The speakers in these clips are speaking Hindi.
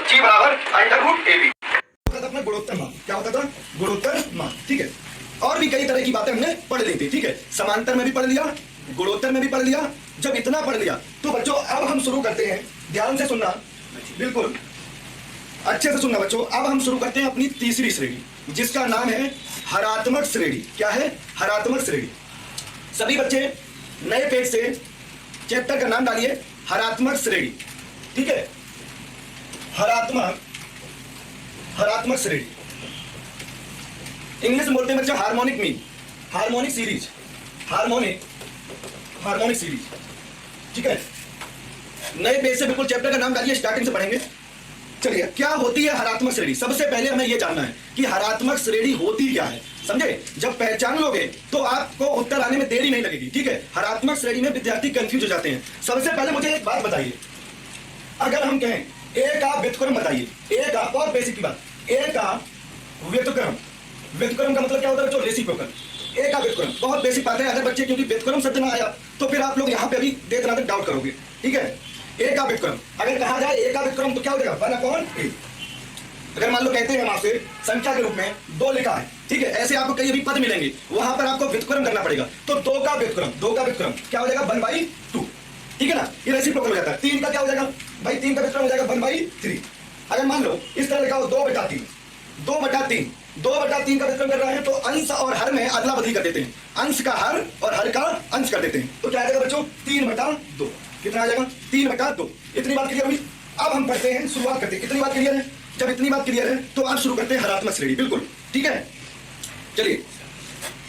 जी बराबर अंडर रूट ए बी। अपना गुणोत्तर मान क्या होता था? गुणोत्तर मान। ठीक है, और भी कई तरह की बातें हमने पढ़ ली थी। ठीक है, समांतर में भी पढ़ लिया, गुणोत्तर में भी पढ़ लिया। जब इतना पढ़ लिया तो बच्चों अब हम शुरू करते हैं, ध्यान से सुनना, बिल्कुल अच्छे से सुनना बच्चों। अब हम शुरू करते हैं अपनी तीसरी श्रेणी जिसका नाम है हरात्मक श्रेणी। क्या है? हरात्मक श्रेणी। सभी बच्चे नए पेज से चैप्टर का नाम डालिए हरात्मक श्रेणी। ठीक है, हरात्मक श्रेणी। इंग्लिश में बोलते हैं बच्चों harmonic mean, harmonic series, harmonic series. ठीक है, नए पेज से बिल्कुल चैप्टर का नाम डालिए, स्टार्टिंग से पढ़ेंगे। चलिए, क्या होती है हरात्मक श्रेणी? सबसे पहले हमें यह जानना है कि हरात्मक श्रेणी होती क्या है। समझे? जब पहचान लोगे तो आपको उत्तर आने में देरी नहीं लगेगी। ठीक है, हरात्मक श्रेणी में विद्यार्थी कंफ्यूज हो जाते हैं। सबसे पहले मुझे एक बात बताइए, अगर हम कहें ए का व्युत्क्रम बताइए, ए का, बहुत बेसिक की बात, ए का व्युत्क्रम, व्युत्क्रम का मतलब क्या होता है बच्चों? रेसिप्रोकल। ए का व्युत्क्रम बहुत बेसिक बात है। अगर बच्चे क्योंकि व्युत्क्रम शब्द ना आया तो फिर आप लोग यहाँ पे भी देर रात डाउट करोगे। ठीक है, ए का व्युत्क्रम अगर कहा जाए ए का व्युत्क्रम तो क्या हो जाएगा? 1/a। अगर मान लो कहते हैं हम आपसे संख्या के रूप में 2 लिखा है, ठीक है, ऐसे आपको कई भी पद मिलेंगे, वहां पर आपको व्युत्क्रम करना पड़ेगा। तो 2 का व्युत्क्रम क्या हो जाएगा? 1/2। ठीक है ना, ये रेसिप्रोकल हो जाता है। 3 का क्या हो जाएगा भाई? 3 का व्युत्क्रम हो जाएगा 1/3। अगर मान लो इस तरह लिखा हो 2/3, 2/3 का व्युत्क्रम कर रहा है तो अंश और हर में अदला बदली कर देते हैं, अंश का हर और हर का अंश कर देते हैं। तो क्या आ जाएगा बच्चों? 3/2। कितना आ जाएगा? 3/2। इतनी बात क्लियर हुई? अब हम पढ़ते हैं, शुरुआत करते हैं। कितनी बात क्लियर है? जब इतनी बात क्लियर है तो आप शुरू करते हैं हरात्मक श्रेणी। बिल्कुल ठीक है, चलिए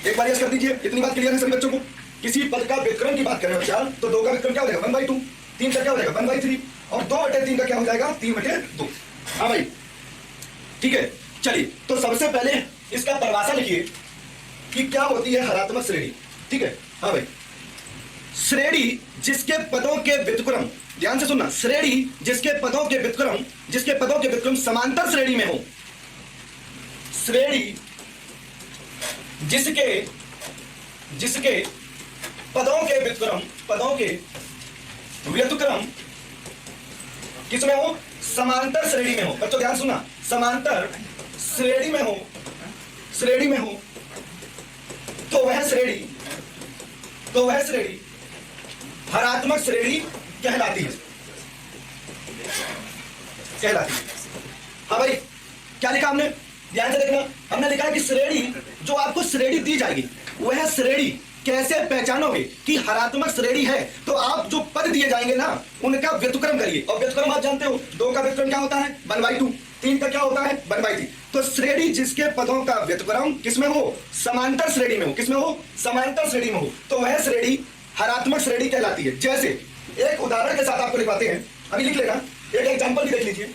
एक बार यस कर दीजिए। इतनी बात क्लियर है सभी बच्चों को? किसी पद का व्युत्क्रम की बात करें बच्चा तो 2 का व्युत्क्रम क्या हो जाएगा? 1/2। 3 का क्या हो जाएगा? 1/3। और 2/3 का क्या हो जाएगा? 3/2। हाँ भाई, ठीक है। चलिए, तो सबसे पहले इसका परिभाषा लिखिए कि क्या होती है हरात्मक श्रेणी। ठीक है, हाँ भाई, श्रेणी जिसके पदों के व्युत्क्रम, ध्यान से सुनना, श्रेणी जिसके पदों के व्युत्क्रम समांतर श्रेणी में हो, श्रेणी जिसके पदों के व्युत्क्रम किसमें हो? समांतर श्रेणी में हो। बच्चों ध्यान सुनना, समांतर श्रेणी में हो तो वह श्रेणी हरात्मक श्रेणी कहलाती है। हाँ भाई, क्या लिखा हमने? ध्यान से देखना, हमने लिखा है कि श्रेणी, जो आपको श्रेणी दी जाएगी वह श्रेणी कैसे पहचानोगे कि हरात्मक श्रेणी है? तो आप जो पद दिए जाएंगे ना उनका व्युत्क्रम करिए। और व्युत्क्रम आप जानते हो, 2 का व्युत्क्रम क्या होता है? 1/2। 3 का क्या होता है? 1/3। तो श्रेणी जिसके पदों का व्युत्क्रम किसमें हो? समांतर श्रेणी में हो। किसमें हो? समांतर श्रेणी में हो तो वह श्रेणी हरात्मक श्रेणी कहलाती है। जैसे एक उदाहरण के साथ आपको लिखवाते हैं, अभी लिख लेना, एक एग्जांपल भी देख लीजिए।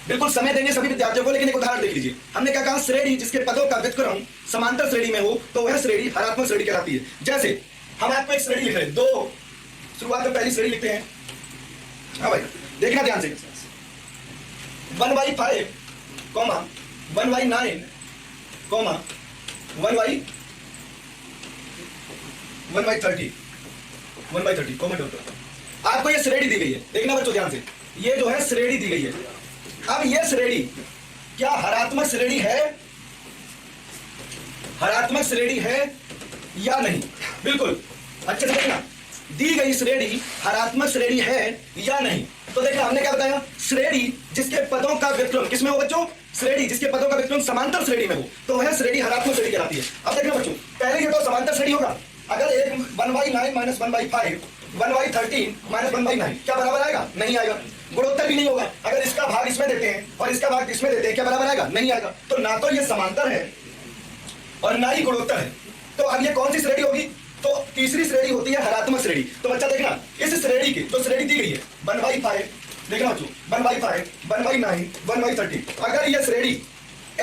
बिल्कुल समय देंगे सभी विद्यार्थियों को, लेकिन एक उदाहरण देख लीजिए। हमने क्या कहा? श्रेणी जिसके पदों का व्युत्क्रम समांतर श्रेणी में हो तो वह श्रेणी हरात्मक श्रेणी कहलाती है। जैसे हम आपको एक श्रेणी लिख रहे हैं, 2, शुरुआत में पहली श्रेणी लिखते हैं। हाँ भाई, देखना ध्यान से, 1/5, 1/9, 1/30, आपको ये श्रेणी दी गई है। देखना बच्चों ध्यान से, ये जो है श्रेणी दी गई है। अब ये श्रेणी क्या हरात्मक श्रेणी है? हरात्मक श्रेणी है या नहीं? बिल्कुल अच्छे से देखना, दी गई श्रेणी हरात्मक श्रेणी है या नहीं? तो देखना, हमने क्या बताया? श्रेणी जिसके पदों का व्युत्क्रम किसमें हो बच्चों? श्रेणी जिसके पदों का व्युत्क्रम समांतर श्रेणी में हो तो वह श्रेणी हरात्मक श्रेणी कहलाती है। अब देखना बच्चों, पहले ये तो समांतर श्रेणी होगा। अगर एक 1/9 - 1/5, 1/13 - 1/9 क्या बराबर आएगा? नहीं आएगा। गुणोत्तर भी नहीं होगा। अगर इसका भाग इसमें देते हैं और इसका भाग इसमें देते हैं, क्या बराबर आएगा? नहीं आएगा। तो ना तो ये समांतर है और ना ही गुणोत्तर है। तो अब ये कौन सी श्रेणी होगी? तो तीसरी श्रेणी होती है हरात्मक श्रेणी। तो बच्चा देखना, इस श्रेणी की जो श्रेणी दी गई है 1/5, देखना बच्चों, 1/5, 1/9, 1/30, अगर ये श्रेणी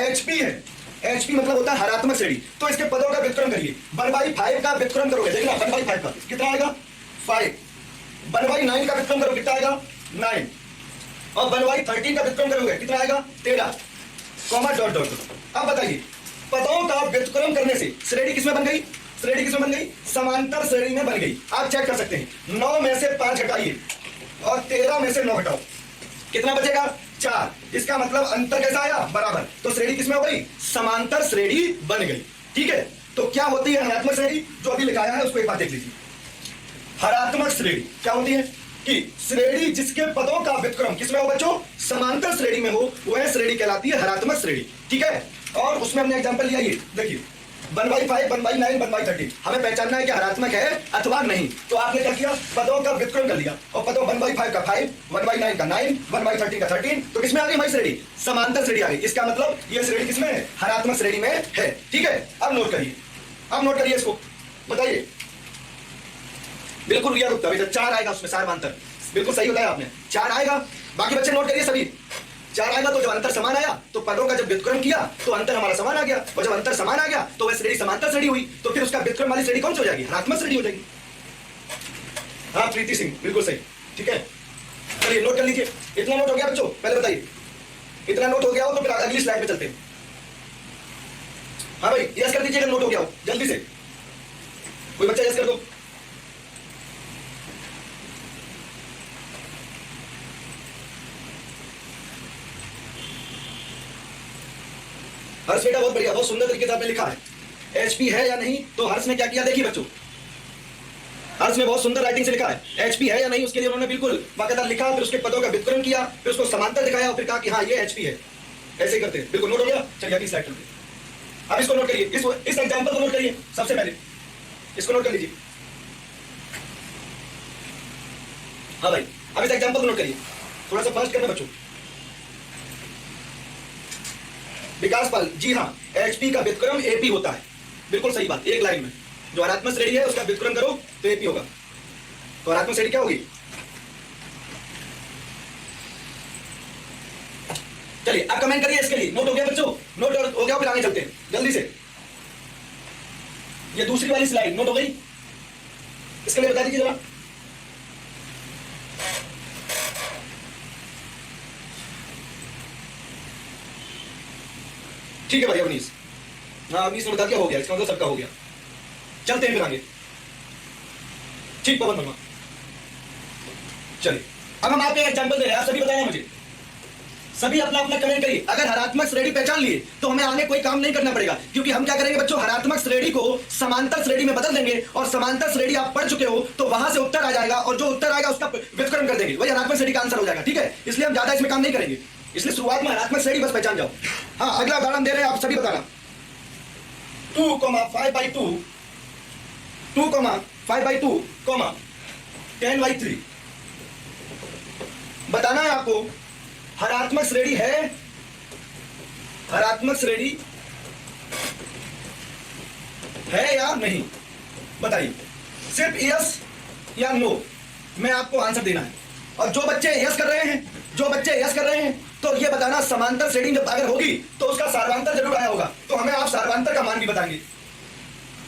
HP है, HP मतलब होता है हरात्मक श्रेणी, तो इसके पदों का व्युत्क्रम करिए। 1/5 का व्युत्क्रम करोगे, देखना 1/5 का कितना आएगा? 5। 1/9 का व्युत्क्रम करोगे कितना आएगा? 9। और 1/13 का व्युत्क्रम करोगे कितना आएगा? 13, कॉमा डॉट डॉट। अब बताइए, पदों का व्युत्क्रम करने से श्रेणी किसमें बन गई? श्रेणी किसमें बन गई? समांतर श्रेणी में बन गई। आप चेक कर सकते हैं, 9 में से 5 हटाइए और 13 में से 9 हटाओ, कितना बचेगा 4। इसका मतलब अंतर कैसा आया बराबर, तो श्रेणी किसमें हो गई समांतर श्रेणी बन गई। ठीक है, तो क्या होती है हरात्मक श्रेणी, जो अभी लिखाया है उसको एक बार देख लीजिए। हरात्मक श्रेणी क्या होती है कि श्रेणी जिसके पदों का व्युत्क्रम किसमें हो बच्चों समांतर श्रेणी में हो, वह श्रेणी कहलाती है हरात्मक श्रेणी। ठीक है, और उसमें हमने एग्जांपल लिया, ये देखिए 1/5 1/9 1/13। हमें पहचानना है कि हरात्मक है अथवा नहीं, तो आपने क्या किया पदों का व्युत्क्रम कर लिया, और पदों 1/5 का 5, 1/9 का 9, 1/13 का 13, तो किसमें आ गई हमारी श्रेणी समांतर श्रेणी आ गई। इसका मतलब ये श्रेणी किसमें है हरात्मक श्रेणी में है। ठीक है, अब नोट करिए, अब नोट करिए इसको, बताइए बिल्कुल रियल उत्तर 4 आएगा उसमें सार्वंतर, बिल्कुल सही बताया आपने 4 आएगा। बाकी बच्चे नोट करिए सभी 4 आएगा, तो जब अंतर समान आया तो पदों का जब व्युत्क्रम किया तो अंतर हमारा समान आ गया, और जब अंतर समान आ गया तो वह श्रेणी समांतर श्रेणी हुई, तो फिर उसका व्युत्क्रम वाली श्रेणी कौन सी हो जाएगी हरात्मक श्रेणी हो जाएगी। हाँ प्रीति सिंह बिल्कुल सही। ठीक है, चलिए नोट कर लीजिए, इतना नोट हो गया बच्चों, पहले बताइए इतना नोट हो गया हो तो फिर अगली स्लाइड पे चलते हैं। हाँ भाई यस कर दीजिए, नोट हो गया हो जल्दी से, कोई बच्चा यस कर दो। हर्ष बेटा बहुत बढ़िया, बहुत सुंदर तरीके से आपने लिखा है। एचपी है या नहीं, तो हर्ष ने क्या किया देखिए बच्चों, हर्ष ने बहुत सुंदर राइटिंग से लिखा है एचपी है या नहीं, उसके लिए उन्होंने बिल्कुल बाकायदा लिखा, फिर उसके पदों का व्युत्क्रम किया, फिर उसको समांतर दिखाया और फिर कहा कि हाँ ये एचपी है। ऐसे ही करते हैं, बिल्कुल नोट हो गया। चलिए अगली स्लाइड चलते हैं। अब इसको नोट करिए, इस एग्जांपल को नोट करिए, सबसे पहले इसको नोट कर लीजिए। हाँ भाई अब इस एग्जांपल को नोट करिए, थोड़ा सा फास्ट करना बच्चों। विकास पाल जी हाँ, एचपी का व्युत्क्रम एपी होता है, बिल्कुल सही बात, एक लाइन में जो हरात्मक श्रेणी है उसका व्युत्क्रम करो तो एपी होगा, तो हरात्मक श्रेणी क्या होगी। चलिए अब कमेंट करिए इसके लिए, नोट हो गया बच्चों, नोट हो गया, फिर आगे चलते हैं जल्दी से। ये दूसरी वाली स्लाइड नोट हो गई, इसके लिए बता दीजिए जरा। ठीक है भाई अवनीश, हाँ अवनीश ने बता दिया, हो गया, इसका मतलब सबका हो गया। चलते हैं फिर आगे। ठीक पवन वर्मा, चलिए अब हम आपको एक एग्जांपल दे रहे हैं, आप सभी बताना मुझे, सभी अपना अपना कमेंट करिए। अगर हरात्मक श्रेणी पहचान लिए तो हमें आगे कोई काम नहीं करना पड़ेगा, क्योंकि हम क्या करेंगे बच्चों हरात्मक श्रेणी को समांतर श्रेणी में बदल देंगे, और समांतर श्रेणी आप पढ़ चुके हो तो वहां से उत्तर आ जाएगा, और जो उत्तर आएगा उसका व्युत्क्रम कर देंगे, वही हरात्मक श्रेणी का आंसर हो जाएगा। ठीक है, इसलिए हम ज्यादा इसमें काम नहीं करेंगे, इसलिए शुरुआत में हरात्मक श्रेणी बस पहचान जाओ। हाँ अगला उदाहरण दे रहे हैं, आप सभी बताना 2,5/2 2,5/2 10/3 बताना है आपको हरात्मक श्रेणी है, हरात्मक श्रेणी है या नहीं, बताइए सिर्फ यस या नो में आपको आंसर देना है। और जो बच्चे यस कर रहे हैं, जो बच्चे यस कर रहे हैं तो ये बताना समांतर श्रेणी जब अगर होगी तो उसका सार्वंतर जरूर आया होगा, तो हमें आप सार्वंतर का मान भी बताएंगे।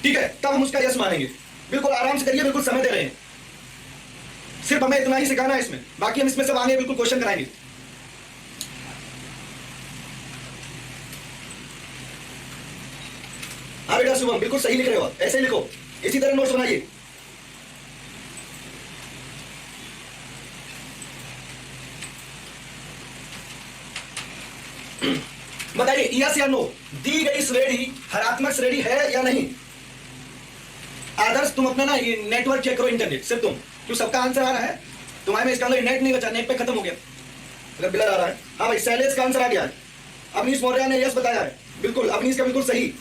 ठीक है, तब हम उसका यस मानेंगे। बिल्कुल आराम से करिए, बिल्कुल समय दे रहे हैं, सिर्फ हमें इतना ही सिखाना है इसमें, बाकी हम इसमें सब आगे बिल्कुल क्वेश्चन कराएंगे। हाँ बेटा शुभम बिल्कुल सही लिख रहे हो, ऐसे ही लिखो, इसी तरह नोट्स बनाइए। बताइए यस या नो, दी गई श्रेणी हरात्मक श्रेणी है या नहीं। आदर्श तुम अपना ना ये नेटवर्क चेक करो, इंटरनेट सिर्फ तुम, क्यों सबका आंसर आ रहा है तुम्हारे में, इसका अंदर नेट नहीं बचा, नेट पे खत्म हो गया, अगर बिलर आ रहा है। हाँ भाई शैलेश का आंसर आ गया है, अवनीश मौर्य ने यस बताया है, बिल्कुल अवनीश का बिल्कुल सही।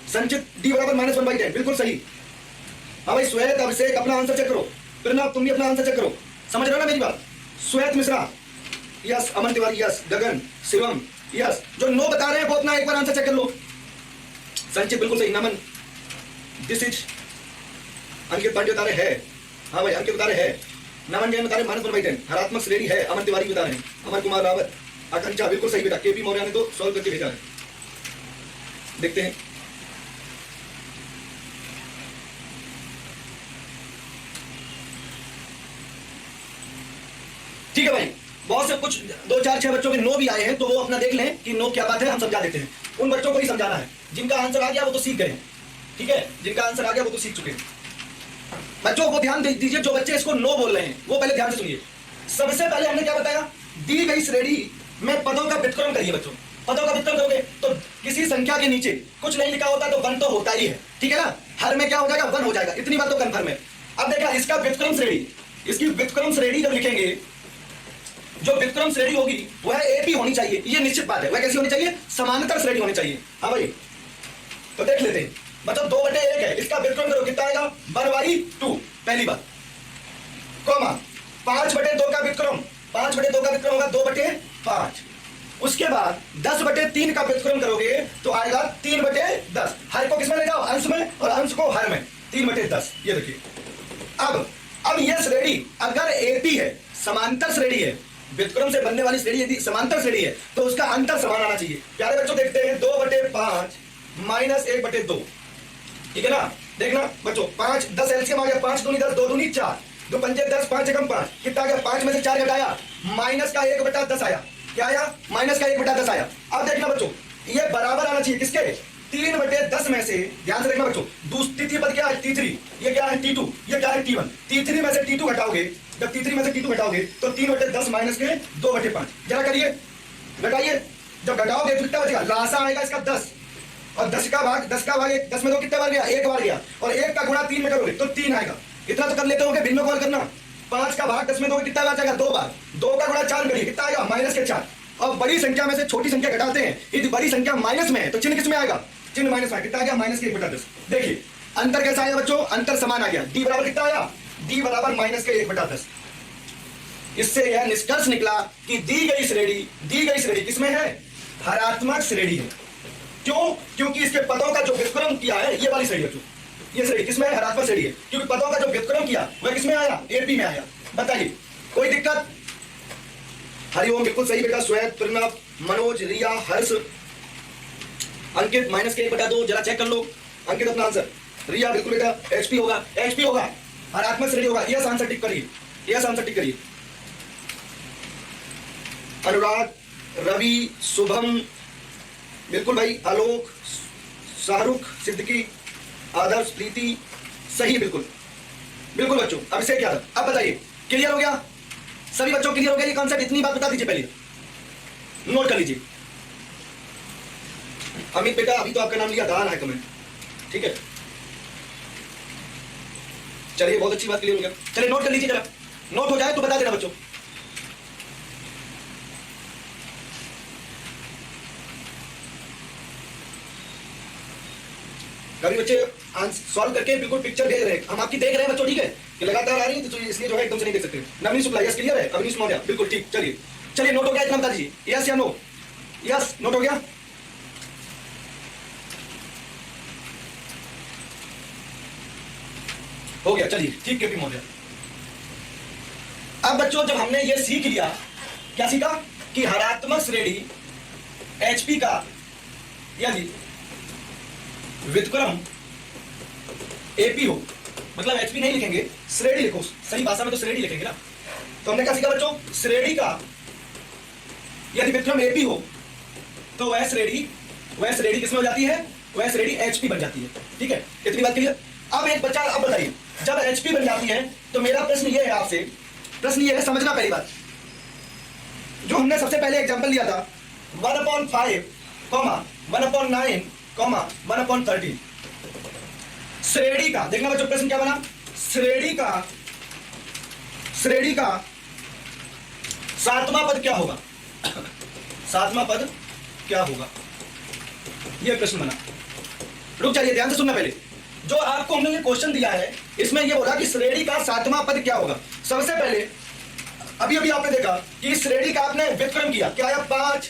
संचित डी बराबर -1/10 बिल्कुल सही। हाँ भाई श्वेत अभिषेक अपना आंसर चेक करो, प्रणव तुम भी अपना आंसर चेक करो, समझ रहे हो ना मेरी बात। श्वेत मिश्रा यस, अमन तिवारी यस, गगन शिवम यस, जो नो बता रहे हैं वो अपना एक बार आंसर चेक कर लो। संचित बिल्कुल सही, नमन दिस इज, अंकित पांडे बता रहे हैं, हाँ भाई अंकित बता रहे हैं, नमन जैन बता रहे -1/10 हरात्मक श्रेणी है, अमन तिवारी बता रहे हैं, अमर कुमार रावत, आकांक्षा बिल्कुल सही बेटा, केपी मौर्य ने तो सॉल्व करके भेजा है, देखते हैं। ठीक है भाई, बहुत से कुछ 2 4 6 बच्चों के नो भी आए हैं, तो वो अपना देख लें कि नो क्या बात है, हम समझा देते हैं। उन बच्चों को ही समझाना है जिनका आंसर आ गया वो तो सीख गए, ठीक है, जिनका आंसर आ गया वो तो सीख चुके हैं। बच्चों को ध्यान दीजिए, जो बच्चे इसको नो बोल रहे हैं वो पहले ध्यान से सुनिए। सबसे पहले हमने क्या बताया दी गई श्रेणी में पदों का व्युत्क्रम करिए बच्चों। पदों का व्युत्क्रम करोगे तो किसी संख्या के नीचे कुछ नहीं लिखा होता तो 1 तो होता ही है, ठीक है ना। हर में क्या हो जाएगा, 1 हो जाएगा, इतनी बात तो कंफर्म है। अब देखा इसका व्युत्क्रम श्रेणी, इसकी व्युत्क्रम श्रेणी जब लिखेंगे, जो व्युत्क्रम श्रेणी होगी वह एपी होनी चाहिए, ये निश्चित बात है। वह कैसी होनी चाहिए, समांतर श्रेणी होनी चाहिए। हाँ भाई, तो देख लेते हैं मतलब 2/1 है, इसका व्युत्क्रम करो कितना आएगा, 1/2 पहली बात, कॉमा 5/2 का व्युत्क्रम, 5/2 का व्युत्क्रम होगा 2/5। उसके बाद 10/3 का व्युत्क्रम करोगे तो आएगा 3/10। हर को किसमें ले जाओ, अंश में, और अंश को हर में, 3/10। ये देखिए अब यह श्रेणी अगर एपी है, समांतर श्रेणी है, व्युत्क्रम से बनने वाली श्रेणी यदि समांतर श्रेणी है तो उसका अंतर समान आना चाहिए। प्यारे बच्चों देखते हैं, 2/5 माइनस 1/2, ठीक है ना। देखना बच्चों, 5 10 एलसीएम आ गया, 5 दूनी 10, 2 दूनी 4, 2 पंजे 10, 5 एकम 5, कितना आ गया, 5 में से 4 घटाया, माइनस का 1/10 आया। क्या आया, माइनस का 1/10 आया। अब देखना बच्चों, ये बराबर आना चाहिए किसके, 3/10 में से, ध्यान से देखना बच्चों, दूसरी पद क्या है, T3, ये क्या है T2, ये क्या है T1। T3 में से T2 घटाओगे, जब T3 में से T2 घटाओगे तो 3/10 माइनस के 2/5, जरा करिए, घटाइए, जब घटाओगे तो कितना बचेगा, लासा आएगा इसका 10, और 10 का भाग 10 में 2 कितने बार गया, 1 बार गया, और 1 का गुणा 3 में करोगे तो 3 आएगा। इतना तो कर लेते होंगे, भिन्न कॉल करना, 5 का भाग 10 में 2 कितना बार जाएगा, 2 बार, 2 का गुणा 4 करिए, कितना आएगा, माइनस के 4। और बड़ी संख्या में से छोटी संख्या घटाते हैं, यदि बड़ी संख्या माइनस में है तो चिन्ह किस में आएगा, चिन्ह माइनस में, कितना आ गया, माइनस के 1/10। देखिए अंतर कैसा आया बच्चों, अंतर समान आ गया, डी बराबर कितना आया, डी बराबर माइनस के 1/10। इससे यह निष्कर्ष निकला कि दी गई श्रेणी किसमें है, हरात्मक श्रेणी है। क्यों, क्योंकि इसके पदों का जो व्युत्क्रम किया है, ये वाली श्रेणी, ये श्रेणी किसमें है, हरात्मक श्रेणी है, क्योंकि पदों का जो व्युत्क्रम किया वह किसमें आया, एपी में आया। बताइए कोई दिक्कत, हरिओम बिल्कुल सही बेटा, श्वेत, प्रणव, मनोज, रिया, हर्ष, अंकित, माइनस के 1/2, जरा चेक कर लो अंकित अपना आंसर। रिया बिल्कुल बेटा, एचपी होगा, एचपी होगा, हरात्मक श्रेणी होगा, यह आंसर टिक करिए, यह आंसर टिक करिए। अनुराग, रवि, शुभम, बिल्कुल भाई, आलोक, शाहरुख, सिद्दीकी, आदर्श, प्रीति, सही, बिल्कुल बिल्कुल बच्चों। अब इसे क्या था, अब बताइए, क्लियर हो गया सभी बच्चों, क्लियर हो गया ये कॉन्सेप्ट, इतनी बात बता दीजिए, पहले नोट कर लीजिए। अमित बेटा अभी तो आपका नाम लिया, दान है कमेंट, ठीक है, चलिए बहुत अच्छी बात, क्लियर हो गया। चलिए नोट कर लीजिए, जरा नोट हो जाए तो बता देना बच्चों। कभी बच्चे सॉल्व करके बिल्कुल पिक्चर देख रहे हैं, हम आपकी देख रहे हैं बच्चों, ठीक है, कि लगातार आ रही है तो इसलिए जो है एकदम से नहीं देख सकते। नवनीत शुक्ला, यस क्लियर है, अवनीश मौर्य, बिल्कुल ठीक। चलिए चलिए नोट हो गया, इतना बता दीजिए, यस या नो, यस नोट हो गया। हो गया, चलिए ठीक है मौर्य। अब बच्चों जब हमने ये सीख लिया, क्या सीखा, कि हरात्मक श्रेणी एचपी का यानी व्युत्क्रम एपी हो, मतलब एचपी नहीं लिखेंगे, श्रेणी लिखो, सही भाषा में तो श्रेणी लिखेंगे ना। तो हमने क्या सीखा बच्चों, श्रेणी का यदि व्युत्क्रम एपी हो तो वह श्रेणी किसमें हो जाती है, वह श्रेणी एचपी बन जाती है, ठीक है, इतनी बात क्लियर। अब एक बच्चा, अब बताइए, जब एचपी बन जाती है तो मेरा प्रश्न ये है आपसे, प्रश्न ये है, समझना पहली बात, जो हमने सबसे पहले एग्जांपल लिया था 1/5, 1/9, 1/13, श्रेणी का, देखना बच्चों प्रश्न क्या बना, श्रेणी का सातवां पद क्या होगा, सातवां पद क्या होगा, यह प्रश्न बना। रुक जाइए, ध्यान से सुनना पहले, जो आपको हमने ये क्वेश्चन दिया है इसमें ये बोला कि श्रेणी का सातवां पद क्या होगा। सबसे पहले अभी आपने देखा कि इस श्रेणी का आपने व्युत्क्रम किया, क्या आया, 5,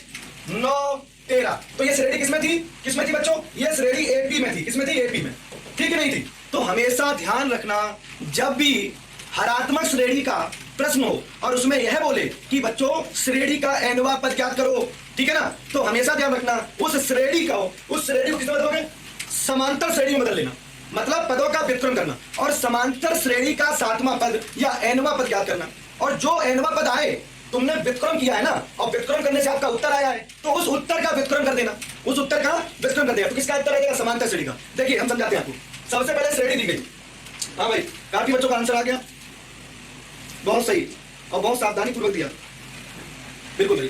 9, 13, तो ये श्रेणी किसमें थी बच्चों, ये श्रेणी एपी में थी, किसमें थी, एपी में, ठीक है, नहीं थी। तो हमेशा ध्यान रखना, जब भी हरात्मक श्रेणी का प्रश्न हो और उसमें यह बोले कि बच्चों श्रेणी का nवां पद ज्ञात करो, ठीक है ना, तो हमेशा ध्यान रखना उस श्रेणी को किसमें बदलोगे, समांतर श्रेणी में बदल लेना, मतलब पदों का व्युत्क्रम करना, और समांतर श्रेणी का सातवां पद या nवां पद ज्ञात करना। और जो nवां पद आए, तुमने व्युत्क्रम किया है ना, और व्युत्क्रम करने से आपका उत्तर आया है, तो उस उत्तर का व्युत्क्रम कर देना, उस उत्तर का व्युत्क्रम कर देना। तो किसका उत्तर आएगा, समांतर श्रेणी का। देखिए हम समझाते हैं आपको, सबसे पहले श्रेणी दी गई, हाँ भाई काफी बच्चों का आंसर आ गया, बहुत सही और बहुत सावधानी पूर्वक दिया। बिल्कुल सही।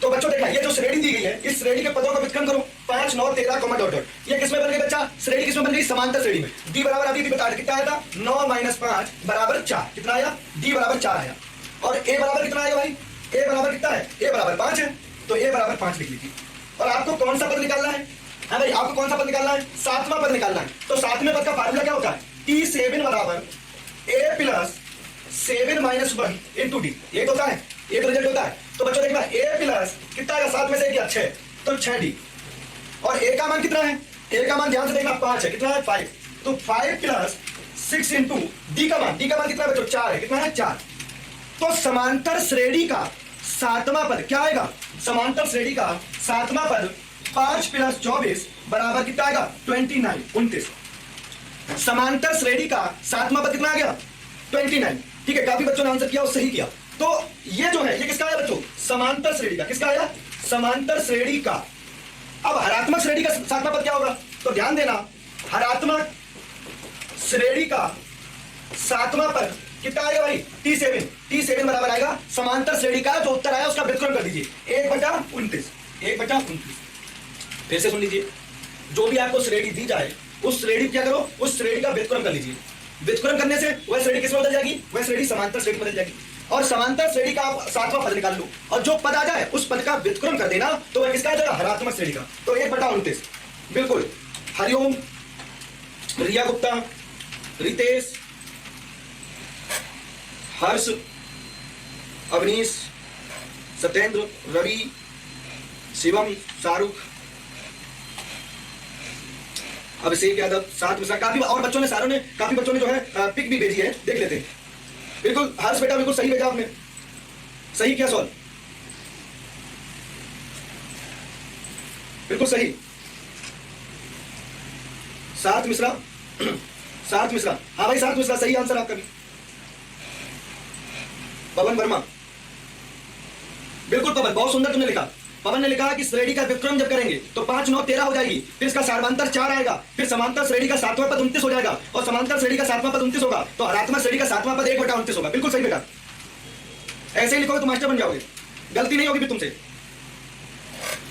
तो बच्चों देखना, ये जो श्रेणी दी गई है, इस श्रेणी के पदों का व्युत्क्रम करो, 5 9 13 कॉमा डॉट डॉट। ये किसमें बन गई बच्चा? श्रेणी किसमें बन गई? समांतर श्रेणी में। डी बराबर अभी बता कितना आया था? 9 - 5 बराबर 4। कितना आया? डी बराबर 4 आया। और ए बराबर कितना आएगा भाई? ए बराबर कितना है? ए बराबर 5 है, तो ए बराबर 5 लिख लीजिए। और आपको कौन सा पद निकालना है? हाँ भाई, आपको कौन सा पद निकालना है? 7वां पद निकालना है। तो 7वें पद का फार्मूला क्या होता है? T7 बराबर a प्लस 7 - 1 इंटू डी। ये होता है, ये तो रिजल्ट होता है। तो बच्चों देखना, a प्लस कितना आएगा? 7 में से क्या? 6, तो 6 डी। और a का मान कितना है? a का मान ध्यान से देखना 5 है। कितना है? 5। तो 5 प्लस 6 इंटू डी का मान, डी का मान कितना है बच्चों? 4 है। कितना है? 4। तो समांतर श्रेणी का 7वां पद क्या आएगा? समांतर श्रेणी का 7वां पद 5 प्लस 24 बराबर कितना आएगा? 29, 29। समांतर श्रेणी का 7वां पद कितना आ गया? 29। ठीक है, काफी बच्चों ने आंसर किया और सही किया। तो ये जो है, ये किसका आया बच्चों? समांतर श्रेणी का। किसका आया? समांतर श्रेणी का। अब हरात्मक श्रेणी का 7वां पद क्या होगा? तो ध्यान देना, हरात्मक श्रेणी का 7वां पद कितना आएगा भाई? T7। T7 बराबर आएगा समांतर श्रेणी का जो उत्तर आया उसका व्युत्क्रम कर दीजिए, 1/29। 1/29। फिर से सुन लीजिए, जो भी आपको श्रेणी दी जाए उस श्रेणी क्या करो? उस श्रेणी का व्युत्क्रम कर लीजिए। व्युत्क्रम करने से वह श्रेणी किसमें बदल जाएगी? वह श्रेणी समांतर श्रेणी बदल जाएगी। और समांतर श्रेणी का आप 7वां पद निकाल लो और जो पद आ जाए उस पद का व्युत्क्रम कर देना, तो वह किसका आ जाएगा? हरात्मक श्रेणी का। तो 1/29। बिल्कुल। हरिओम, रिया गुप्ता, रितेश, हर्ष, अवनीश, सत्येंद्र, रवि, शिवम, शाहरुख, अभिषेक यादव, साथ में काफी और बच्चों ने, सारों ने, काफी बच्चों ने जो है पिक भी भेजी है, देख लेते हैं। बिल्कुल हर्ष बेटा, बिल्कुल सही भेजा आपने। सही क्या सवाल? बिल्कुल सही। सार्थ मिश्रा, सार्थ मिश्रा, हाँ भाई सार्थ मिश्रा, सही आंसर आपका भी। पवन वर्मा, बिल्कुल पवन, बहुत सुंदर तुमने लिखा। पवन ने लिखा कि श्रेणी का व्युत्क्रम जब करेंगे तो 5 9 13 हो जाएगी, फिर इसका सार्वधांतर 4 आएगा, फिर समांतर श्रेणी का 7वां पद 29 हो जाएगा, और समांतर श्रेणी का 7वां पद 29 होगा, तो हरात्मक श्रेणी का 7वां पद 1/29 होगा। बिल्कुल सही बेटा, ऐसे ही लिखोगे तो मास्टर बन जाओगे, गलती नहीं होगी फिर तुमसे।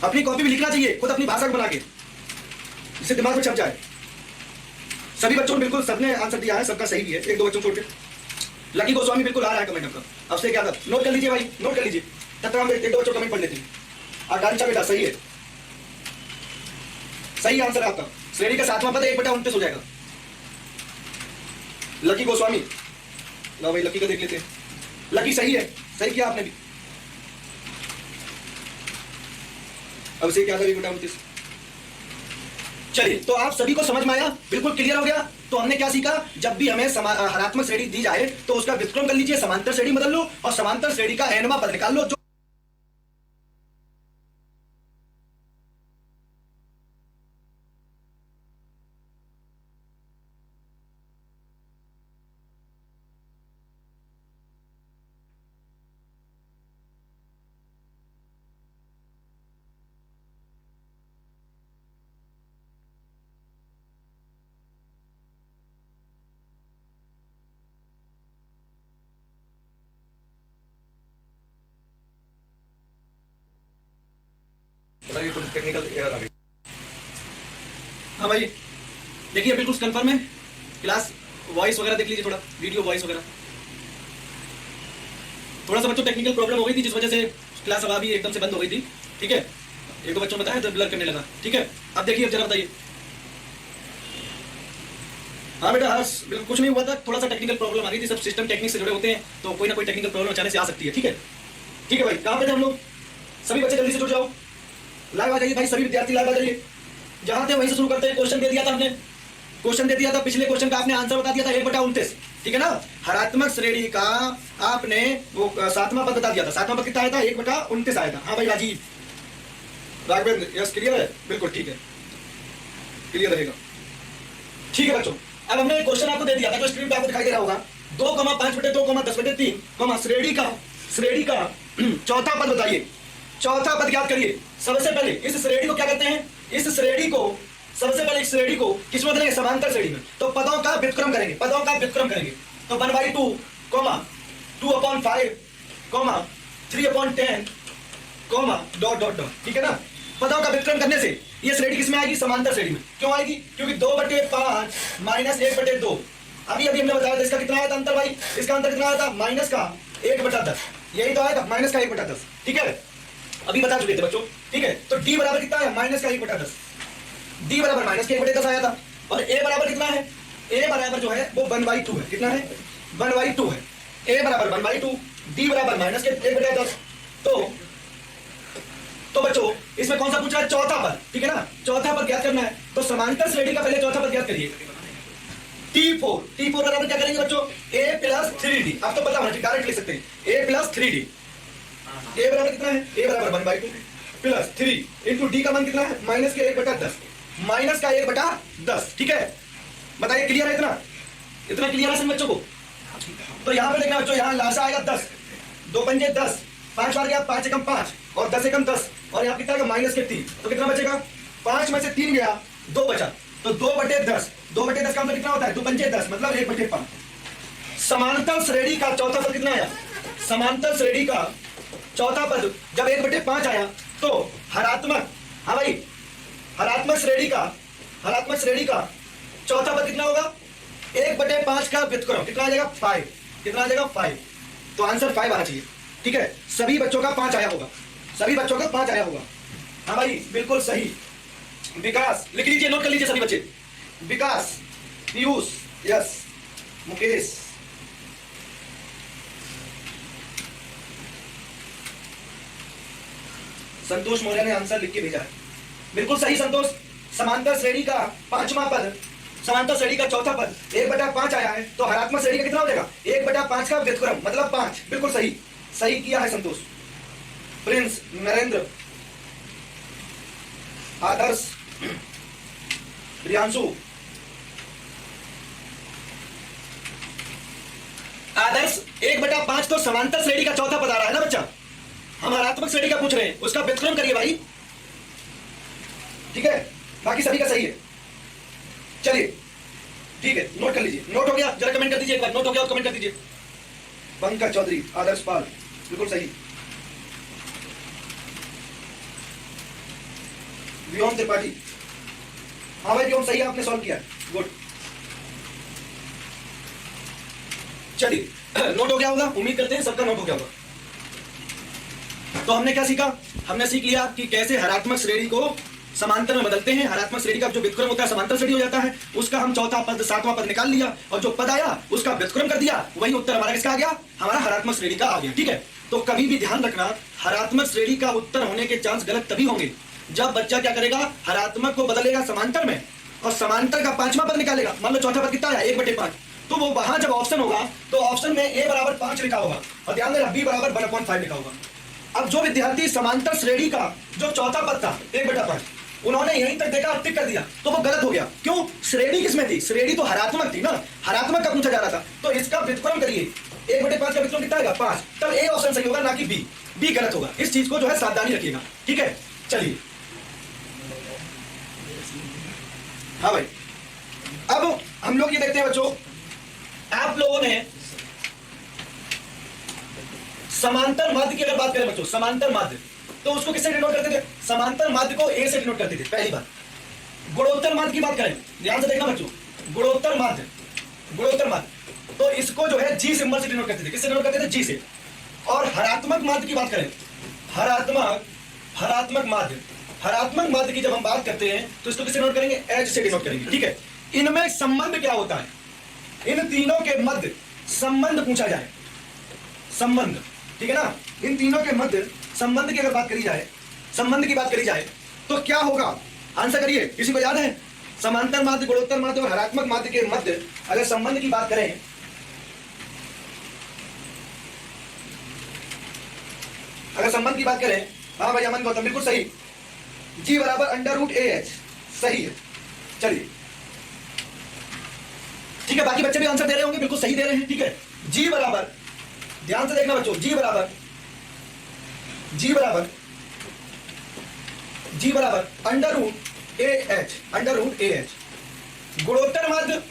अपनी कॉपी भी लिखना चाहिए खुद, अपनी भाषा को बना के, जिससे दिमाग में छप जाए। सभी बच्चों ने बिल्कुल, सबने आंसर दिया है, सबका सही भी है, 1 2 बच्चों छोड़ के। लकी गोस्वामी बिल्कुल आ रहा है कमेंट आपका, अब से क्या था, नोट कर लीजिए भाई, नोट कर लीजिए, तब तक हम 1 2 बच्चों कमेंट पढ़ लेते हैं। आकांक्षा बेटा सही है, सही आंसर है आपका। श्रेणी का 7वां पद 1/29 हो जाएगा। लकी गोस्वामी, लो भाई लकी का देख लेते हैं। लकी सही है, सही किया आपने भी। अब से क्या था 1/29। चलिए, तो आप सभी को समझ में आया, बिल्कुल क्लियर हो गया। तो हमने क्या सीखा? जब भी हमें हरात्मक श्रेणी दी जाए तो उसका व्युत्क्रम कर लीजिए, समांतर श्रेणी बदल लो और समांतर श्रेणी का nवां पद निकाल लो। टेक्निकल एरर आ गई। हाँ भाई देखिए, बिल्कुल कंफर्म है। क्लास वॉइस वगैरह देख लीजिए, थोड़ा वीडियो वॉइस वगैरह। थोड़ा सा बच्चों टेक्निकल प्रॉब्लम हो गई थी, जिस वजह से क्लास अब अभी एकदम से बंद हो गई थी। ठीक है, 1 2 बच्चों ने बताया तो ब्लर करने लगा। ठीक है, अब देखिए, जरा बताइए। हाँ बेटा हर्ष, बिल्कुल कुछ नहीं हुआ था, थोड़ा सा टेक्निकल प्रॉब्लम आ गई थी। सब सिस्टम टेक्निक से जुड़े होते हैं, तो कोई ना कोई टेक्निकल प्रॉब्लम अचानक से आ सकती है। ठीक है, ठीक है भाई, कहाँ पे थे हम लोग? सभी बच्चे जल्दी से जुड़ जाओ, लाइव आ जाइए भाई, सभी विद्यार्थी लाइव आ जाइए। जहां थे वहीं से शुरू करते हैं। क्वेश्चन दे दिया था हमने, क्वेश्चन दे दिया था, पिछले क्वेश्चन का आपने आंसर बता दिया था 1/29। ठीक है ना, हरात्मक श्रेणी का आपने वो 7वां पद बता दिया था। 7वां पद कितना आया था? 1/29 आया था। हाँ भाई राजीव, राघवेंद्र, यस क्लियर है, बिल्कुल ठीक है, क्लियर रहेगा। ठीक है बच्चों, अब हमने एक क्वेश्चन आपको दे दिया था, जो स्क्रीन पे आपको दिखाई दे रहा होगा, 2,5/2, 10/3, श्रेणी का चौथा पद बताइए। चौथा पद याद करिए। सबसे पहले इस श्रेणी को क्या कहते हैं? इस श्रेणी को, सबसे पहले इस श्रेणी को किसमें बदलेंगे? समांतर श्रेणी में। तो पदों का व्युत्क्रम करेंगे, पदों का व्युत्क्रम करेंगे। तो 1/2, 2/5, 3/10, कॉमा डॉट डॉट डॉट, ठीक है ना। पदों का वितरण करने से ये श्रेणी किसमें आएगी? समांतर श्रेणी में। क्यों आएगी? क्योंकि 2/5 माइनस 1/2। अभी अभी हमने बताया था इसका कितना आया था अंतर भाई? इसका अंतर कितना आया था? माइनस का 1/10, यही तो आया था, माइनस का 1/10, ठीक है, अभी बता चुके थे बच्चों, ठीक है। तो डी बराबर कितना है? माइनस का 1/10, डी बराबर माइनस के 1/10 आया था। और ए बराबर कितना है? ए बराबर जो है वो 1/2 है। कितना है? 1/2 है। ए बराबर 1/2, डी बराबर माइनस के 1/10। तो बच्चों इसमें कौन सा पूछा है? चौथा पद, ठीक है ना। चौथा पद ज्ञात करना है, तो समांतर श्रेणी का पहले चौथा पद ज्ञात करिए। T4 बराबर क्या करेंगे बच्चों? a + 3d। अब तो पता होना चाहिए, डायरेक्ट लिख सकते हैं a + 3d। a बराबर कितना है? a बराबर 1/2 प्लस 3 इंटू डी का मान कितना है? माइनस के 1/10, माइनस का 1/10, ठीक है। बताइए क्लियर है? इतना क्लियर है सब बच्चों को? तो यहाँ पे देखना बच्चों, यहाँ लासा आएगा 10, 2 पंजे 10, 5 बार गया, 5 एकम 5 और 10 एकम 10, और यहाँ कितना माइनस के 3, तो कितना बचेगा? 5 में से 3 गया, 2 बचा, तो 2/10, 2/10 का मतलब कितना होता है? 2 पंजे 10, मतलब 1/5। समांतर श्रेणी का चौथा पद कितना आया? समांतर श्रेणी का चौथा पद जब 1/5 आया तो हरात्मक, हाँ भाई, हरात्मक श्रेणी का चौथा पद कितना होगा? 1/5 का व्युत्क्रम कितना आ जाएगा? 5। कितना आ जाएगा? 5। तो आंसर 5 आना चाहिए, ठीक है। सभी बच्चों का 5 आया होगा, सभी बच्चों का 5 आया होगा, हाँ भाई बिल्कुल सही। विकास लिख लीजिए, नोट कर लीजिए सभी बच्चे। विकास, पीयूष, यस, मुकेश, संतोष मौर्य ने आंसर लिख के भेजा है, बिल्कुल सही संतोष। समांतर श्रेणी का 5वां पद, समांतर श्रेणी का चौथा पद 1/5 आया है, तो हरात्मक श्रेणी का कितना हो जाएगा? 1/5 का व्युत्क्रम मतलब 5। बिल्कुल सही, सही किया है संतोष। प्रिंस, नरेंद्र, आदर्श, प्रियांशु, आदर्श 1/5 तो समांतर श्रेणी का चौथा पद आ रहा है ना बच्चा। हम हरात्मक श्रेणी का पूछ रहे हैं, उसका व्युत्क्रम करिए भाई, ठीक है। बाकी सभी का सही है, चलिए ठीक है, नोट कर लीजिए। नोट हो गया? जरा कमेंट कर दीजिए एक बार, नोट हो गया तो कमेंट कर दीजिए। पंकज चौधरी, आदर्श पाल, बिल्कुल सही। व्योम त्रिपाठी, हाँ भाई व्योम सही है, आपने सॉल्व किया, गुड। चलिए नोट हो गया होगा, उम्मीद करते हैं सबका नोट हो गया होगा। तो हमने क्या सीखा? हमने सीख लिया कि कैसे हरात्मक श्रेणी को समांतर में बदलते हैं। हरात्मक श्रेणी का जो व्युत्क्रम होता है समांतर श्रेणी हो जाता है, उसका हम चौथा पद 7वां पद निकाल लिया, और जो पद आया उसका व्युत्क्रम कर दिया, वही उत्तर हमारा किसका आ गया? हमारा हरात्मक श्रेणी का आ गया, ठीक है। तो कभी भी ध्यान रखना, हरात्मक श्रेणी का उत्तर होने के चांस गलत तभी होंगे जब बच्चा क्या करेगा? हरात्मक को बदलेगा समांतर में, और समांतर का 5वां पद निकालेगा। मान लो चौथा पद कितना आया? 1/5, तो वो वहां जब ऑप्शन होगा तो ऑप्शन में a बराबर 5 लिखा होगा, और ध्यान देना b बराबर 1/5 लिखा होगा। अब जो विद्यार्थी समांतर श्रेणी का जो चौथा पद था 1/5, उन्होंने यहीं तक देखा, टिक कर दिया, तो वो गलत हो गया। क्यों? श्रेणी किसमें थी? श्रेणी तो हरात्मक थी ना, हरात्मक का पूछा जा रहा था, तो इसका व्युत्क्रम करिए। 1/5 का व्युत्क्रम कितना आएगा? 5, तब ए ऑप्शन सही होगा, ना कि बी गलत होगा। इस चीज को जो है सावधानी रखिएगा, ठीक है। चलिए हाँ भाई, अब हम लोग ये देखते हैं बच्चों, आप लोगों ने समांतर माध्य की अगर बात करें बच्चों, समांतर माध्य तो उसको किससे डिनोट करते थे? समांतर माध्य को ए से डिनोट करते थे, पहली बात। गुणोत्तर माध्य की बात करें, ध्यान से देखना बच्चों, गुणोत्तर माध्य तो इसको जो है जी सिंबल से डिनोट करते थे। किससे डिनोट करते थे? जी से। और हरात्मक माध्य की बात करें, हरात्मक माध्य की जब हम बात करते हैं तो इसको किससे डिनोट करेंगे? एच से डिनोट करेंगे, ठीक है। इनमें संबंध क्या होता है? इन तीनों के मध्य संबंध पूछा जाए, संबंध, ठीक है ना। इन तीनों के मध्य संबंध की अगर बात करी जाए, संबंध की बात करी जाए तो क्या होगा? आंसर करिए, किसी को याद है? समांतर माध्य, गुणोत्तर माध्य और हरात्मक माध्य के मध्य अगर संबंध की बात करें, हाँ भाई अमन गौतम, बिल्कुल सही, जी बराबर √AH, सही है। चलिए ठीक है, बाकी बच्चे भी आंसर दे रहे होंगे, बिल्कुल सही दे रहे हैं, ठीक है। जी बराबर, ध्यान से देखना बच्चों, जी बराबर √AH, गुणोत्तर माध्य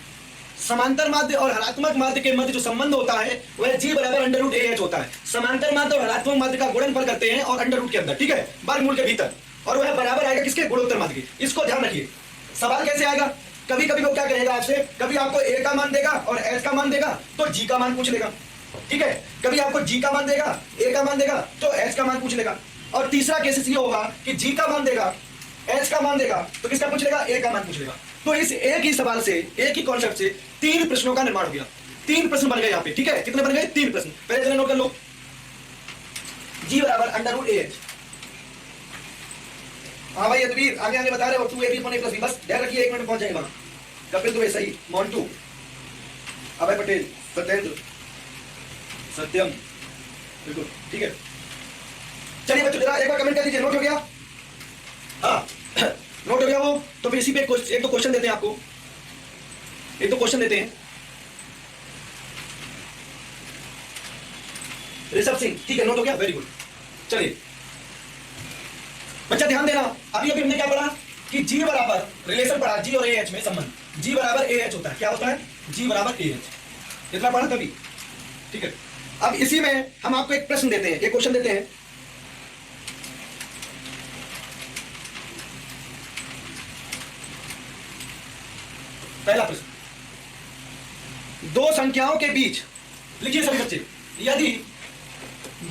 समांतर माध्य और हरात्मक माध्य के मध्य जो संबंध होता है वह G बराबर अंडर रूट AH होता है। समांतर माध्य और हरात्मक माध्य का गुणनफल करते हैं और अंडर रूट के अंदर, ठीक है, वर्गमूल के भीतर, और वह बराबर आएगा किसके? गुणोत्तर माध्य के। इसको ध्यान रखिए। सवाल कैसे आएगा? कभी कभी वो क्या कहेगा आपसे, कभी आपको A का मान देगा और H का मान देगा तो G का मान पूछ लेगा, ठीक है। कभी आपको G का मान देगा, A का मान देगा तो H का मान पूछ लेगा। और तीसरा केस ये होगा कि G का मान देगा, H का मान देगा तो किसका पूछ लेगा? A का मान पूछ लेगा। तो इस एक ही सवाल से, एक ही कॉन्सेप्ट से 3 प्रश्नों का निर्माण हो गया। 3 प्रश्न बन गए यहाँ पे, ठीक है। कितने बन गए? 3 प्रश्न। पहले जरा नोट कर लो। G बराबर अंडर रूट AH। हाँ भाई यदवीर, आगे आगे बता रहे हो, 2AB upon A plus B, बस ध्यान रखिए, 1 मिनट पहुंच जाएगा। कपिल दुबे सही, मोन्टू, अभय पटेल, सत्येंद्र, सत्यम, बिल्कुल ठीक है। चलिए बच्चों जरा एक बार कमेंट कर दीजिए, नोट हो गया? हाँ नोट हो गया वो? तो फिर इसी पे एक दो क्वेश्चन देते हैं आपको, एक दो क्वेश्चन देते हैं। ऋषभ सिंह, ठीक है, नोट हो गया, वेरी गुड। चलिए बच्चा ध्यान देना, अभी अभी हमने क्या पढ़ा कि G बराबर, रिलेशन पढ़ा G और AH में संबंध, G बराबर AH होता है। क्या होता है? G बराबर AH। इतना पढ़ा तभी, ठीक है। अब इसी में हम आपको एक प्रश्न देते हैं, एक क्वेश्चन देते हैं। पहला प्रश्न, दो संख्याओं के बीच, लिखिए सभी बच्चे, यदि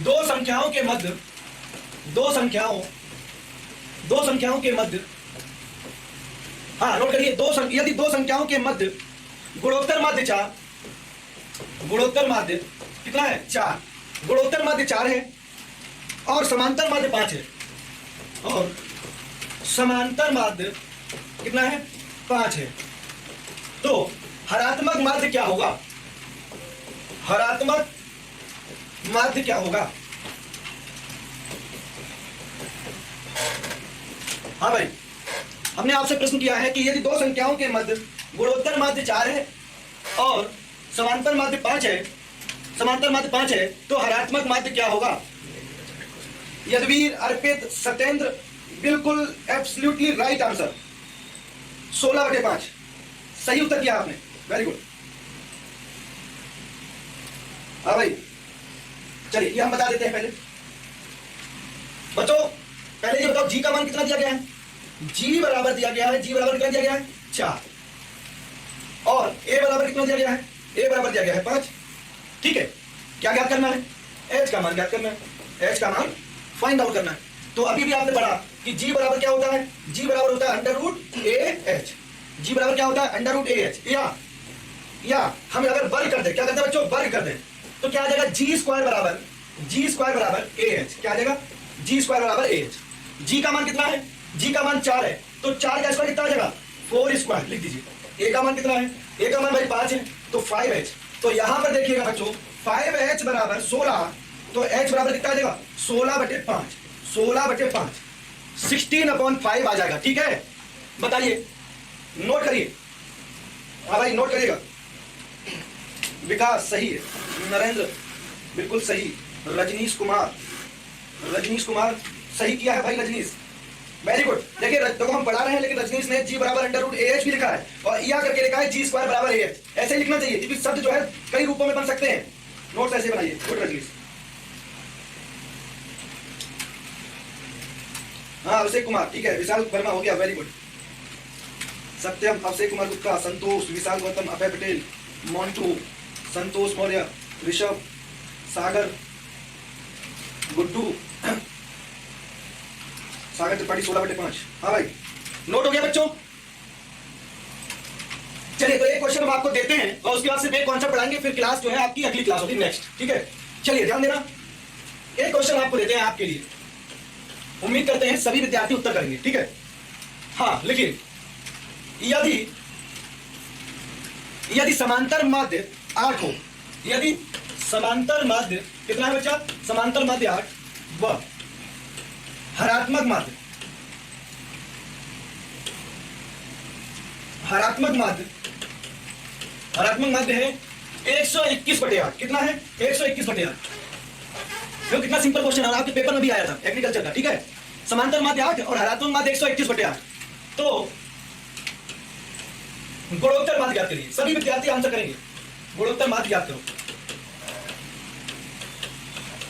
दो संख्याओं के मध्य, दो संख्याओं के मध्य, हाँ नोट करिए, यदि दो संख्याओं के मध्य गुणोत्तर माध्य 4, गुणोत्तर माध्य कितना है? 4, गुणोत्तर माध्य 4 है और समांतर माध्य 5 है, और समांतर माध्य कितना है? 5 है, तो हरात्मक माध्य क्या होगा? हरात्मक माध्य क्या होगा? हाँ भाई, हमने आपसे प्रश्न किया है कि यदि दो संख्याओं के मध्य गुणोत्तर माध्य 4 है और समांतर माध्य 5 है, समांतर माध्य 5 है, तो हरात्मक माध्य क्या होगा? यदवीर, अर्पित, सत्येंद्र, बिल्कुल एब्सोल्युटली राइट आंसर, 16/5 सही उत्तर दिया आपने, वेरी गुड। हाँ भाई चलिए ये हम बता देते हैं। पहले बच्चों पहले ये बताओ G का मान कितना दिया गया है? G बराबर दिया गया है, G बराबर कितना दिया गया है? 4, और A बराबर कितना दिया गया है? A बराबर दिया गया है 5, ठीक है। क्या ज्ञात करना है? H का मान ज्ञात करना है, H का मान फाइंड आउट करना है। तो अभी भी आपने पढ़ा कि G बराबर क्या होता है? G बराबर होता है अंडर रूट AH। G बराबर क्या होता है? Under root AH। या हम अगर वर्ग कर दे, क्या करते हैं बच्चों? वर्ग कर दे तो क्या आ जाएगा? G स्क्वायर बराबर AH। क्या आ जाएगा? G स्क्वायर बराबर AH। G का मान कितना है? G का मान 4 है, तो 4 का स्क्वायर कितना आ जाएगा? 4 स्क्वायर लिख दीजिए। A का मान कितना है? A का मान भाई 5 है, तो 5H। तो यहां पर देखिएगा बच्चों, 5H बराबर 16, तो H बराबर कितना आ जाएगा? 16/5, 16/5, 16/5 आ जाएगा, ठीक है। बताइए, नोट करिए। हाँ भाई नोट करिएगा। विकास सही है, नरेंद्र बिल्कुल सही, रजनीश कुमार सही किया है भाई, रजनीश वेरी गुड। देखिए देखो हम पढ़ा रहे हैं, लेकिन रजनीश ने G बराबर अंडर रूट AH भी लिखा है और या करके लिखा है G स्क्वायर बराबर AH। ऐसे ही लिखना चाहिए क्योंकि शब्द जो है कई रूपों में बन सकते हैं। नोट्स ऐसे बनाइए, गुड रजनीश। हाँ अभिषेक कुमार, ठीक है। विशाल वर्मा हो गया, वेरी गुड। सत्यम, अभिषेक कुमार गुप्ता, संतोष, विशाल गौतम, अभय पटेल, मोन्टू, संतोष मौर्य, ऋषभ, सागर, गुड्डू, सागर त्रिपाठी, 16/5। हाँ भाई नोट हो गया बच्चों। चलिए तो एक क्वेश्चन हम आपको देते हैं और उसके बाद सिर्फ एक कॉन्सेप्ट पढ़ाएंगे, फिर क्लास जो है आपकी अगली क्लास होगी नेक्स्ट, ठीक है। चलिए ध्यान देना, एक क्वेश्चन आपको देते हैं आपके लिए, उम्मीद करते हैं सभी विद्यार्थी उत्तर करेंगे, ठीक है। हाँ लिखिए, यदि समांतर माध्य 8 हो, यदि समांतर माध्य कितना है बच्चा? समांतर माध्य 8 व हरात्मक माध्य है 121/8। कितना है? 121/8। देखो कितना सिंपल क्वेश्चन है, आपके पेपर में भी आया था एग्रीकल्चर का, ठीक है। समांतर माध्य 8 और हरात्मक माध्य 121/8। तो गुणोत्तर माध्य याद करिए, सभी विद्यार्थी आंसर करेंगे। गुणोत्तर माध्य याद करो।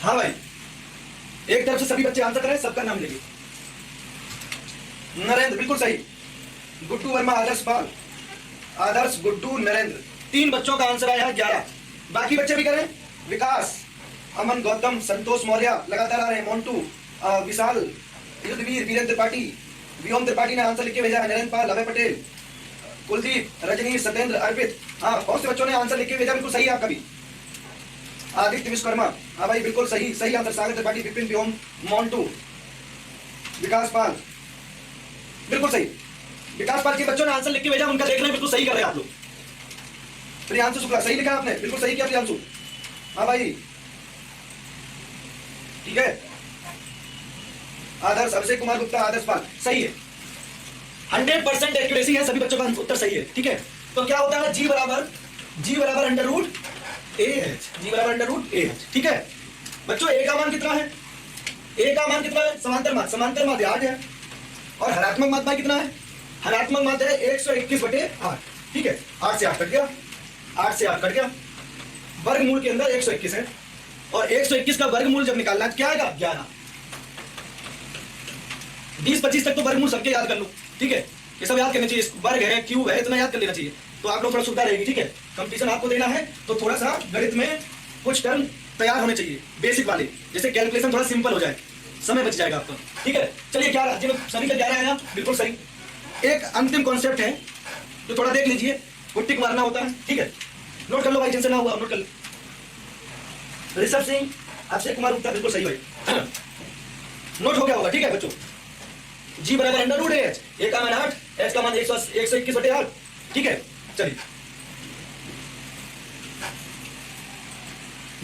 हाँ भाई, एक तरफ से सभी बच्चे आंसर करें, सबका नाम लेंगे। नरेंद्र बिल्कुल सही, गुड्डू वर्मा, आदर्श पाल, आदर्श, गुड्डू, नरेंद्र, 3 बच्चों का आंसर आया है 11। बाकी बच्चे भी करें। विकास, अमन, गौतम, संतोष मौर्य लगातार आ रहे हैं, मोन्टू, विशाल, युद्धवीर, वीरेंद्र त्रिपाठी, व्योम त्रिपाठी ने आंसर लिख के भेजा है, नरेंद्र पाल, अभय पटेल, कुलदीप, रजनी, सत्येंद्र, अर्पित। हाँ, बहुत से बच्चों ने आंसर लिख के भेजा, बिल्कुल सही है आपका भी। आदित्य विश्वकर्मा, हाँ भाई बिल्कुल सही, सही आंसर। सागर त्रिपाठी, विपिन, व्योम, मोन्टू, विकास पाल, बिल्कुल सही। विकास पाल के बच्चों ने आंसर लिख के भेजा, उनका देख रहे हैं, बिल्कुल सही कर रहे हैं आप लोग। प्रियांशु शुक्ला, सही लिखा आपने, बिल्कुल सही किया प्रियांशु। हाँ भाई ठीक है। आदर्श, अभिषेक कुमार गुप्ता, आदर्श पाल, सही है। 100% एक्यूरेसी है, सभी बच्चों का उत्तर सही है। ठीक है, तो क्या होता है, जी बराबर अंडर रूट ए एच, जी बराबर अंडर रूट ए एच। ठीक है बच्चों, ए का मान कितना है? ए का मान कितना है? समांतर माध्य 8 है, और हरात्मक माध्य भाई कितना है? हरात्मक माध्य है 121/8। ठीक है, 8 से 8 कट गया, 8 से 8 कट गया, वर्गमूल के अंदर 121 है, और 121 का वर्गमूल जब निकालना है क्या आएगा? 11। 20-25 तक तो वर्गमूल सबके याद कर लो। ठीक है, ये सब याद करना चाहिए, वर्ग है, क्यूब है, इतना याद कर लेना चाहिए, तो आप लोग थोड़ा सुविधा रहेगी। ठीक है, कंपटीशन आपको देना है तो थोड़ा सा गणित में कुछ टर्म तैयार होने चाहिए, बेसिक वाले, जिससे कैलकुलेशन थोड़ा सिंपल हो जाए, समय बच जाएगा आपका। ठीक है, चलिए 11, जिन सभी का 11 आया, बिल्कुल सही। एक अंतिम कॉन्सेप्ट है तो थोड़ा देख लीजिए, टिक मारना होता है। ठीक है, नोट कर लो भाई, जिनसे ना हुआ नोट कर लो। ऋषभ सिंह, अक्षय कुमार गुप्ता, बिल्कुल सही भाई, नोट हो गया होगा। ठीक है बच्चों, जी बराबर अंडर रूट एच, ए का मान 8, एच का मान 121/8। ठीक है, चलिए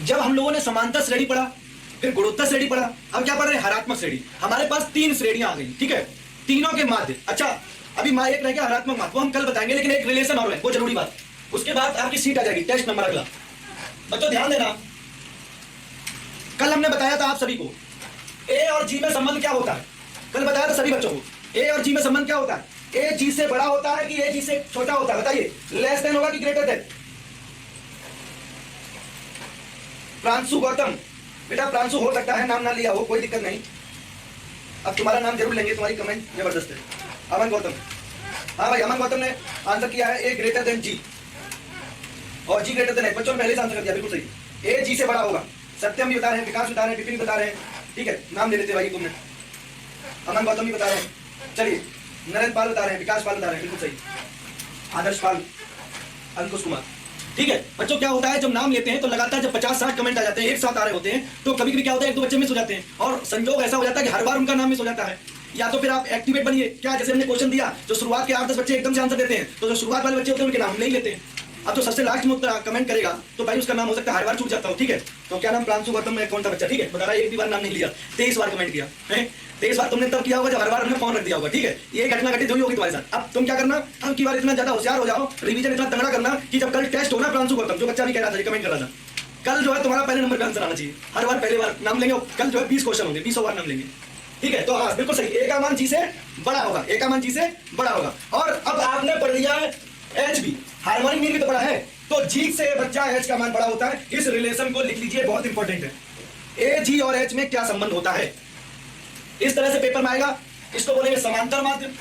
जब हम लोगों ने समांतर श्रेणी पढ़ा, फिर गुणोत्तर श्रेणी पढ़ा, अब क्या पढ़ रहे हैं? हरात्मक श्रेणी। हमारे पास 3 श्रेणियां आ गई। ठीक है, तीनों के माध्य। अच्छा, अभी एक रह गया हरात्मक माध्य, वो हम कल बताएंगे, लेकिन एक रिलेशन और है, वो जरूरी बात। उसके बाद आपकी सीट आ जाएगी, टेस्ट नंबर अगला। बच्चों ध्यान देना, कल हमने बताया था आप सभी को ए और जी में संबंध क्या होता है। कल बताया था सभी बच्चों को, ए और जी में संबंध क्या होता है? ए जी से बड़ा होता है कि ए जी से छोटा होता है? बताइए, लेस देन होगा कि ग्रेटर देन? प्रांशु गौतम, बेटा प्रांशु हो सकता है, नाम ना लिया हो, कोई दिक्कत नहीं, अब तुम्हारा नाम जरूर लेंगे, तुम्हारी कमेंट जबरदस्त है। अमन गौतम, हाँ भाई अमन गौतम ने आंसर किया है ए ग्रेटर देन जी, और जी ग्रेटर देन एच। बच्चों ने पहले से आंसर कर दिया, बिल्कुल सही, ए जी से बड़ा होगा। सत्यम भी बता रहे हैं, विकास बता रहे हैं, विपिन बता रहे हैं। ठीक है, नाम ले लेते भाई तुमने, अमन गौतम भी बता रहे हैं। चलिए, नरेंद्र पाल बता रहे हैं, विकास पाल बता रहे हैं, बिल्कुल सही, आदर्श पाल, अंकुश कुमार। ठीक है बच्चों, क्या होता है जब नाम लेते हैं तो लगातार जब 50-60 कमेंट आ जाते हैं, एक साथ आ रहे होते हैं, तो कभी कभी क्या होता है, 1-2 बच्चे मिस हो जाते हैं, और संयोग ऐसा हो जाता है कि हर बार उनका नाम मिस हो जाता है। या तो फिर आप एक्टिवेट बनिए, क्या जैसे हमने क्वेश्चन दिया, जो शुरुआत के 8-10 बच्चे एकदम से आंसर देते हैं, तो जो शुरुआत वाले बच्चे होते हैं उनके नाम नहीं लेते हैं। अब तो सबसे लास्ट में कमेंट करेगा तो भाई उसका नाम हो सकता है हर बार छूट जाता हो। ठीक है, तो क्या नाम? प्रांशु गौतम में कौन सा बच्चा? ठीक है, बता रहा है एक भी बार नाम नहीं लिया, 23 बार कमेंट किया है। 23 बार तुमने तब किया होगा जब हर बार हमने फोन रख दिया होगा। ठीक है, ये घटना घटित हुई होगी तुम्हारे साथ। अब तुम क्या करना, अब की बार इतना ज्यादा होशियार हो जाओ, रिवीजन इतना तगड़ा करना कि जब कल टेस्ट होना, प्रांशु गौतम जो बच्चा भी कह रहा था, कमेंट कर रहा था, कल जो है तुम्हारा पहले नंबर पे आंसर आना चाहिए। हर बार पहले बार नाम लेंगे, कल जो है 20 क्वेश्चन होंगे, 20 बार नाम लेंगे। ठीक है, तो हाँ बिल्कुल सही, ए का मान जी से बड़ा होगा, ए का मान जी से बड़ा होगा। और अब आपने पढ़ लिया है एच भी, हार्मोनिक मीन भी तो पढ़ा है, तो जी से बच्चा एच का मान बड़ा होता है। इस रिलेशन को लिख लीजिए, बहुत इंपॉर्टेंट है। ए जी और एच में क्या संबंध होता है, इस तरह से पेपर में आएगा। इसको बोलेंगे समांतर माध्य।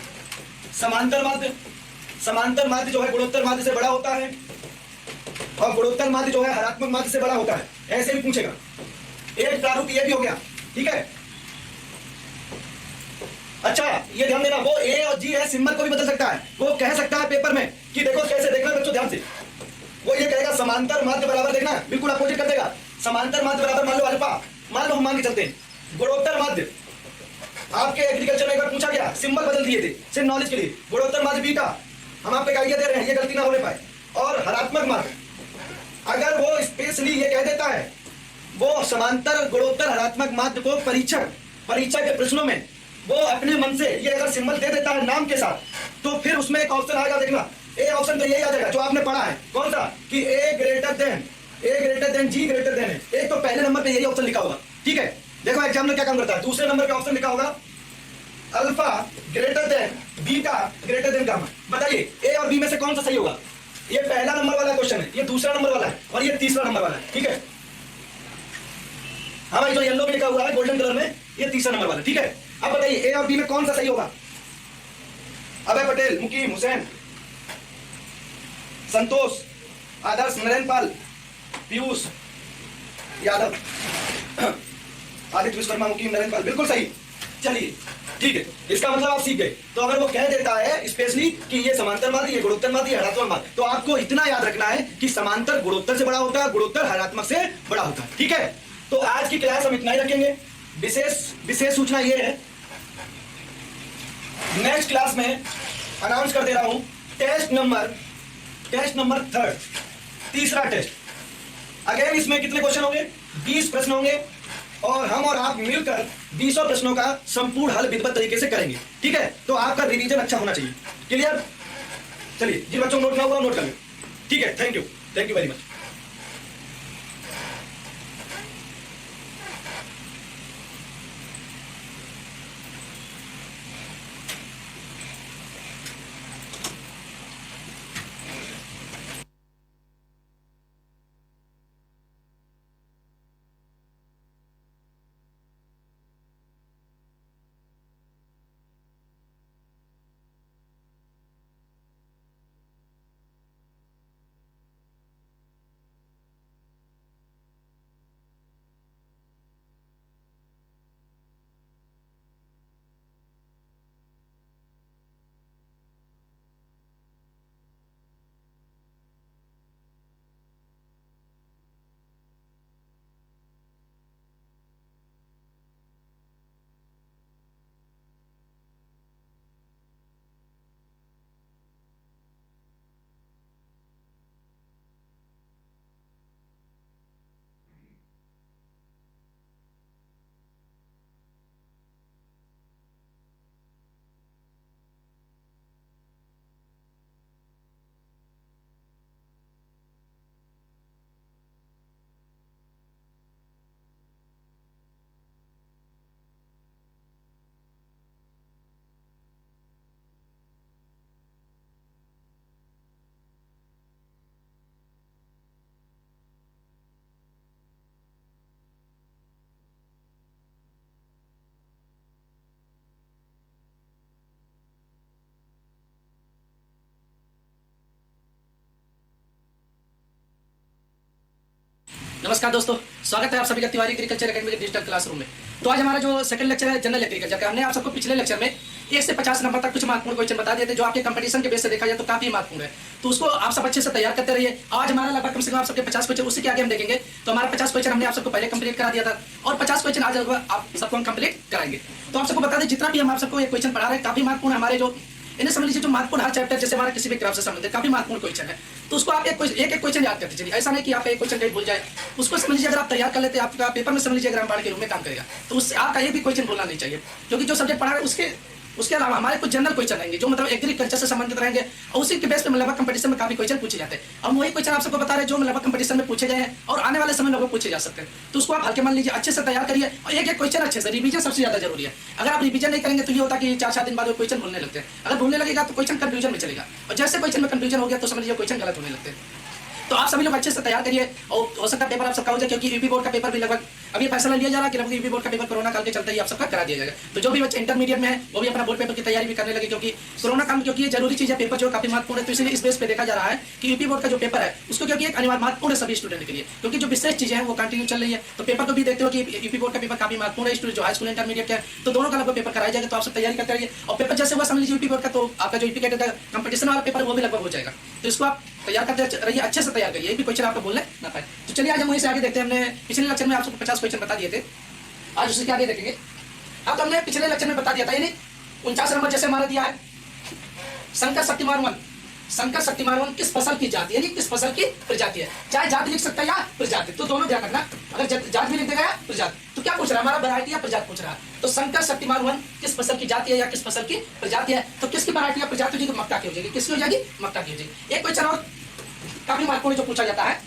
समांतर माध्य, समांतर माध्य जो है गुणोत्तर माध्य से बड़ा होता है, और गुणोत्तर माध्य जो है हरात्मक माध्य से बड़ा होता है। ऐसे भी पूछेगा, एक प्रारूप ये भी हो गया। ठीक है, अच्छा ये ध्यान देना, वो ए और जी है, सिंबल को भी बदल सकता है। वो कह सकता है पेपर में कि देखो कैसे, देखना बच्चों ध्यान से, वो ये कहेगा समांतर माध्य बराबर, देखना बिल्कुल अपोजिट कर देगा। समांतर माध्य बराबर मान लो अल्फा, मान लो हम मान के चलते हैं। गुणोत्तर माध्य, आपके एग्रीकल्चर में एक बार पूछा गया, सिंबल बदल दिए थे सिर्फ नॉलेज के लिए। गुणोत्तर माध्य बीटा, हम आपको एक आइडिया दे रहे हैं, ये गलती ना होने पाए। और हरात्मक माध्य, अगर वो स्पेशली ये कह देता है, वो समांतर गुणोत्तर हरात्मक माध्य को परीक्षा के प्रश्नों में वो अपने मन से ये अगर सिंबल दे देता है नाम के साथ, तो फिर उसमें एक ऑप्शन आएगा, देखना ए ऑप्शन तो यही आ जाएगा जो आपने पढ़ा है। कौन सा? कि ए ग्रेटर देन जी ग्रेटर देन है। एक तो पहले नंबर पे यही ऑप्शन लिखा होगा। ठीक है, देखो एग्जाम में क्या काम करता है, दूसरे नंबर पे ऑप्शन लिखा होगा alpha greater than beta greater than gamma. बताइए ए और बी में से कौन सा सही होगा? ये पहला नंबर वाला क्वेश्चन है, ये दूसरा नंबर वाला है और ये तीसरा नंबर वाला है। ठीक है, हाँ भाई, जो येलो में लिखा हुआ है गोल्डन कलर में, ये तीसरा नंबर वाला। ठीक है, अब बताइए ए और बी में कौन सा सही होगा? अभय पटेल, मुकीम हुसैन, संतोष, आदर्श, नरेंद्र पाल, पीयूष यादव, आदित्य विश्वकर्मा, मुकीम, नरेंद्र पाल, बिल्कुल सही। चलिए ठीक है, इसका मतलब आप सीख गए। तो अगर वो कह देता है स्पेशली कि ये समांतरवादी, ये गुणोत्तरवादी, हरात्मकवाद, तो आपको इतना याद रखना है कि समांतर गुणोत्तर से बड़ा होता है, गुणोत्तर हरात्मक से बड़ा होता है। ठीक है, तो आज की क्लास हम इतना ही रखेंगे। विशेष सूचना ये है, नेक्स्ट क्लास में अनाउंस कर दे रहा हूं टेस्ट नंबर 3, तीसरा टेस्ट। अगेन इसमें कितने क्वेश्चन होंगे? 20 प्रश्न होंगे और हम और आप मिलकर 20 प्रश्नों का संपूर्ण हल विधिवत तरीके से करेंगे। ठीक है, तो आपका रिवीजन अच्छा होना चाहिए। क्लियर? चलिए, जिन बच्चों को नोट ना हुआ नोट कर लें। ठीक है, थैंक यू वेरी मच। नमस्कार दोस्तों, स्वागत है आप सभी का तिवारी एग्रीकल्चर एकेडमी के डिजिटल क्लासरूम में। तो आज हमारा जो सेकंड लेक्चर है जनरल एग्रीकल्चर का, हमने आप सबको पिछले लेक्चर में 1 से 50 नंबर तक कुछ महत्वपूर्ण क्वेश्चन बता दिए थे जो आपके कंपटीशन के बेस से देखा जाए तो काफी महत्वपूर्ण है। तो उसको आप सब अच्छे से तैयार करते रहिए। आज हमारा लगभग कम से कम आप सबके 50 क्वेश्चन, उसी के आगे हम देखेंगे। तो हमारा 50 क्वेश्चन हमने आप सबको पहले कंप्लीट करा दिया था और 50 क्वेश्चन आज आप सबको हम कंप्लीट कराएंगे। तो आप सबको बता दें, जितना भी हम आप सबको एक क्वेश्चन पढ़ा रहे हैं काफी महत्वपूर्ण है। हमारे जो इन्हें समझ लीजिए, जो महत्वपूर्ण हर चैप्टर जैसे हमारे किसी भी ग्राफ से संबंधित काफी महत्वपूर्ण क्वेश्चन है, तो उसको आप एक क्वेश्चन याद करते चलिए। ऐसा नहीं कि आपका एक क्वेश्चन कहीं भूल जाए, उसको समझ लीजिए। अगर आप तैयार कर लेते हैं, आपका पेपर में समझ लीजिए ग्रामपाल के रूप में काम करेगा, तो उससे आपका एक भी क्वेश्चन भूलना नहीं चाहिए। क्योंकि जो सब्जेक्ट पढ़ा है उसके अलावा हमारे कुछ जनरल क्वेश्चन रहेंगे जो मतलब एग्रीकल्चर से संबंधित रहेंगे और उसी के बेस पे मतलब कंपटीशन में काफी क्वेश्चन पूछे जाते हैं। और वही क्वेश्चन आप सबको बता रहे हैं जो मतलब कंपटीशन में पूछे गए हैं और आने वाले समय में पूछे जा सकते हैं। तो उसको आप हल्के मान लीजिए, अच्छे से तैयार करिए और एक क्वेश्चन अच्छे से रिवीजन सबसे ज्यादा जरूरी है। अगर आप रिवीजन नहीं करेंगे तो ये होता है कि 4-4 दिन बाद वो क्वेश्चन भूलने लगते हैं। अगर भूलने लगेगा तो क्वेश्चन कंफ्यूजन में चलेगा और जैसे क्वेश्चन में कंफ्यूजन हो गया तो समझ लीजिए क्वेश्चन गलत होने लगते हैं। तो आप सभी लोग अच्छे से तैयार करिए और हो सकता है पेपर आप सबका हो जाए, क्योंकि यूपी बोर्ड का पेपर भी लगभग अभी फैसला लिया जा रहा है कि लगभग यूपी बोर्ड का पेपर कोरोना काल के चलते ही आप सबका करा दिया जाएगा। तो जो भी बच्चे इंटरमीडिएट में है वो भी अपना बोर्ड पेपर की तैयारी भी करने लगे, क्योंकि कोरोना काल में क्योंकि ये जरूरी चीज है, पेपर जो काफी महत्वपूर्ण है। तो इसलिए इस बेस पे देखा जा रहा है कि यूपी बोर्ड का जो पेपर है उसको क्योंकि एक अनिवार्य महत्वपूर्ण है सभी स्टूडेंट के लिए, क्योंकि जो विशेष चीजें हैं वो कंटिन्यू चल रही है। तो पेपर को भी देखते हो कि यूपी बोर्ड का पेपर काफी महत्वपूर्ण है, स्टूडेंट जो हाई स्कूल इंटरमीडिएट के, तो दोनों का लगभग पेपर कराया जाएगा। तो आप सब तैयारी करते रहिए और पेपर जैसे हुआ समझ लीजिए यूपी बोर्ड का, तो आपका जो यूपी कैटेगरी कंपटीशन वाला पेपर वो भी लगभग हो जाएगा। तो इसको आप तैयार करते रहिए, अच्छे से तैयार करिए, एक भी क्वेश्चन आपको बोलने ना पाए। तो चलिए आज हम वहीं से आगे देखते हैं। हमने पिछले लेक्चर में आप सबको 50 क्वेश्चन बता दिए थे, आज उसके आगे देखेंगे। अब तो हमने पिछले लेक्चर में बता दिया था, यानी 49 नंबर जैसे हमारा दिया है शंकर शक्तिमान 1। शंकर शक्तिमान 1 किस फसल की जाति, यानी किस फसल की प्रजाति है। चाहे जाति लिख सकता है या प्रजाति, तो दोनों ध्यान रखना। अगर जाति भी लिख देगा या प्रजाति, तो क्या पूछ रहा है हमारा, वैरायटी या प्रजाति पूछ रहा है। तो शंकर शक्तिमान 1 किस फसल की जाति है या किस फसल की प्रजाति है। तो किसकी वैरायटी या प्रजाति हो जाएगी, मक्का की हो जाएगी। किसकी हो जाएगी, मक्का की हो जाएगी। एक क्वेश्चन और काफी महत्वपूर्ण जो पूछा जाता है,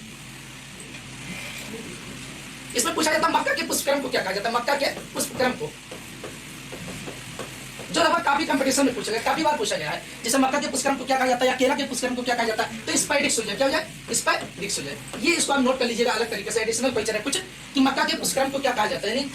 इसमें पूछा जाता है मक्का के पुष्पक्रम को क्या कहा जाता है। मक्का के पुष्पक्रम को जो लगभग काफी कंपटीशन में पूछा गया, काफी बार पूछा गया है। जैसे मक्का के पुष्कर्म को क्या कहा जाता है या केला के पुष्कर्म को क्या कहा जाता है, तो स्पाइडिक्स हो जाए, क्या हो जाए, स्पाइडिक्स हो जाए। ये इसको आप नोट कर लीजिएगा अलग तरीके से, एडिशनल क्वेश्चन है कुछ कि मक्का के पुष्कर्म को क्या कहा जाता है, यानी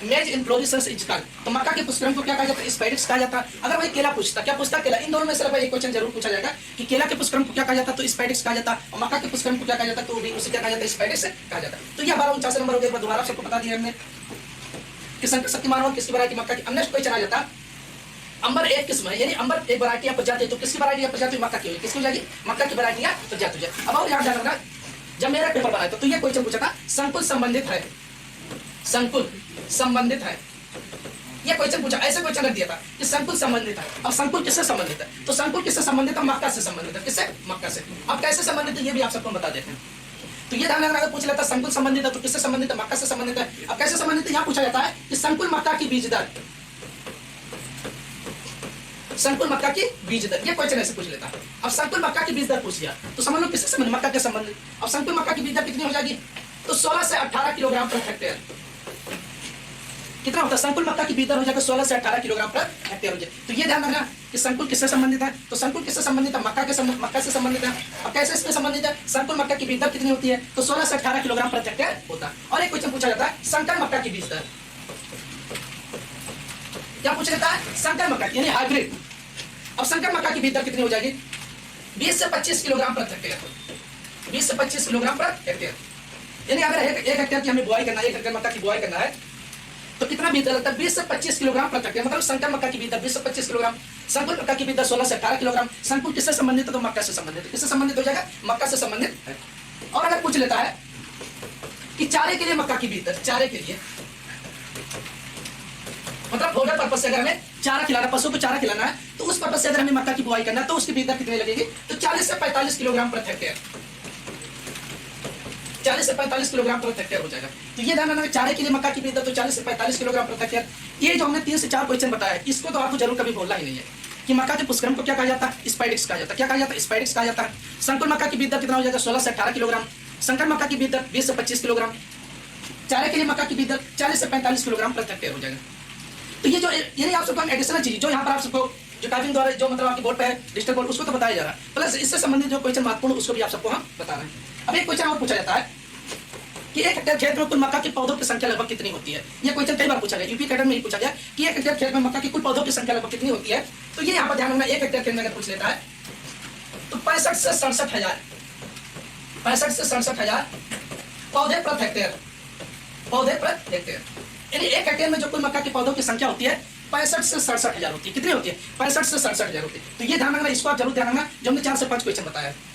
मेज इन्फ्लोरेसेंस इज कॉल्ड, तो मक्का के पुष्कर्म को क्या कहा जाता है, स्पाइडिक्स कहा जाता है। अगर वही केला पूछता, क्या पूछता, केला, इन दोनों में से एक क्वेश्चन जरूर पूछा जाएगा कि केला के पुष्कर्म को क्या कहा जाता है, तो स्पाइडिक्स कहा जाता है, और मक्का के पुष्कर्म को क्या कहा जाता है, तो भी उसे क्या कहा जाता है, स्पाइडिक्स कहा जाता है। तो ये हमारा 49 नंबर हो गया। दोबारा सबको बता दिया हमने कि संकर शक्तिमान और किसकी वैरायटी मक्का की। नेक्स्ट क्वेश्चन आ जाता है, अंबर एक किस्म है, यानी अंबर एक वैरायटी या प्रजाति है, तो किसकी वैरायटी या प्रजाति मक्का की होगी, किसकी हो जाएगी, मक्का की वैरायटी या प्रजाति हो जाए। अब और याद रखना, जब मेरा पेपर बनाया तो ये क्वेश्चन पूछा था, संकुल संबंधित है, संकुल संबंधित है, ये क्वेश्चन पूछा, ऐसे क्वेश्चन रख दिया था कि संकुल संबंधित है। अब संकुल किससे संबंधित है, तो संकुल किससे संबंधित है, मक्का से संबंधित है, किससे, मक्का से। अब कैसे संबंधित है ये भी आप सबको बता देते हैं। तो ये ध्यान रखना, अगर पूछ लेता है संकुल संबंधित है तो किससे संबंधित है, मक्का से संबंधित है। अब कैसे संबंधित है यहाँ पूछा जाता है कि संकुल मक्का की बीज दर, संकुल मक्का की बीज दर, ये क्वेश्चन ऐसे पूछ लेता है। अब संकुल मक्का की बीज दर पूछ लिया तो समझ लो किससे संबंधित, मक्का के संबंधित। अब संकुल मक्का की बीज दर कितनी हो जाएगी, तो 16 से 18 किलोग्राम पर हेक्टेयर। कितना होता है, संकुल मक्का की बीज दर हो जाएगा 16 से 18 किलोग्राम पर हेक्टेयर हो जाए। तो ये ध्यान रखना कि संकुल किससे संबंधित है, तो संकुल किससे संबंधित है, मक्का से संबंधित है। अब कैसे इसमें संबंधित है, संकुल मक्का की बीज दर कितनी होती है, तो 16 से 18 किलोग्राम पर हेक्टेयर होता है। और एक क्वेश्चन पूछा जाता है, संकर मक्का की बीज दर, क्या पूछा जाता है, संकर मक्का यानी हाइब्रिड। अब संकर मक्का की बीज दर कितनी हो जाएगी, 20 से 25 किलोग्राम पर हेक्टेयर, 20 से 25 किलोग्राम पर हेक्टेयर। यानी अगर एक हेक्टेयर की हमें बुआई करना है, एक हेक्टेयर मक्का की बुआई करना है तो कितना बीज दर लगता है, 20 से 25 किलोग्राम पर हेक्टेयर। मतलब संकर मक्का की बीज दर 20 से 25 किलोग्राम, संकुल मक्का की बीज दर 16 से 18 किलोग्राम। संकुल किससे संबंधित है, तो मक्का से संबंधित है, किससे संबंधित हो जाएगा, मक्का से संबंधित है। और अगर पूछ लेता है कि चारे के लिए मक्का की बीज दर, चारे के लिए मतलब फोडर पर्पस से अगर हमें चारा खिलाना, पशु को चारा खिलाना है तो उस पर्पस से अगर हमें मक्का की बुआई करना है तो उसकी बीज दर कितनी लगेगी, तो 40 से 45 किलोग्राम पर हेक्टेयर, 40 से 45 किलोग्राम पर हेक्टेयर हो जाएगा। तो ये ध्यान रखना, चारे के लिए मक्का की बीज दर तो 40 से 45 किलोग्राम पर हेक्टेयर। ये जो हमने 3 से 4 क्वेश्चन बताया इसको तो आपको जरूर कभी बोलना ही नहीं है कि मक्का के पुष्कर्म को क्या कहा जाता है, स्पाइडिक्स कहा जाता है। क्या कहा जाता है, स्पाइडिक्स कहा जाता है। संकुल मक्का की बीज दर कितना हो जाएगा, 16 से 18 किलोग्राम। संकर मक्का की बीज दर 20 से 25 किलोग्राम। चारे के लिए मक्का की बीज दर 40 से 45 किलोग्राम पर हेक्टेयर हो जाएगा। तो ये जो यानी आप सबको एडिशनल चीज जो यहाँ पर आप सबको जो टाइपिंग द्वारा जो मतलब आपके बोर्ड पे है डिजिटल बोर्ड उसको तो बताया जा रहा है, प्लस इससे संबंधित जो क्वेश्चन महत्वपूर्ण उसको भी आप सबको हम बता रहे हैं। अब एक क्वेश्चन और पूछा जाता है कि एक हेक्टेयर खेत में कुल मक्का के पौधों की संख्या लगभग कितनी होती है। ये क्वेश्चन कई बार पूछा गया, यूपी कैडर में ही पूछा गया कि एक हेक्टेयर खेत में मक्का की कुल पौधों की संख्या लगभग कितनी होती है। तो ये यहाँ पर ध्यान रखना, एक हेक्टेयर खेत में अगर पूछ लेता है तो 65 से 67 हजार, 65 से 67 हजार पौधे प्रति हेक्टेयर, पौधे प्रति हेक्टेयर। यानी एक हेक्टेयर में जो कुल मक्का के पौधों की संख्या होती है 65 से 67 हजार होती है। कितनी होती है, 65 से 67 हजार होती है। तो ये ध्यान रखना, इसको आप जरूर ध्यान रखना जो हमने 4 से 5 क्वेश्चन बताया है।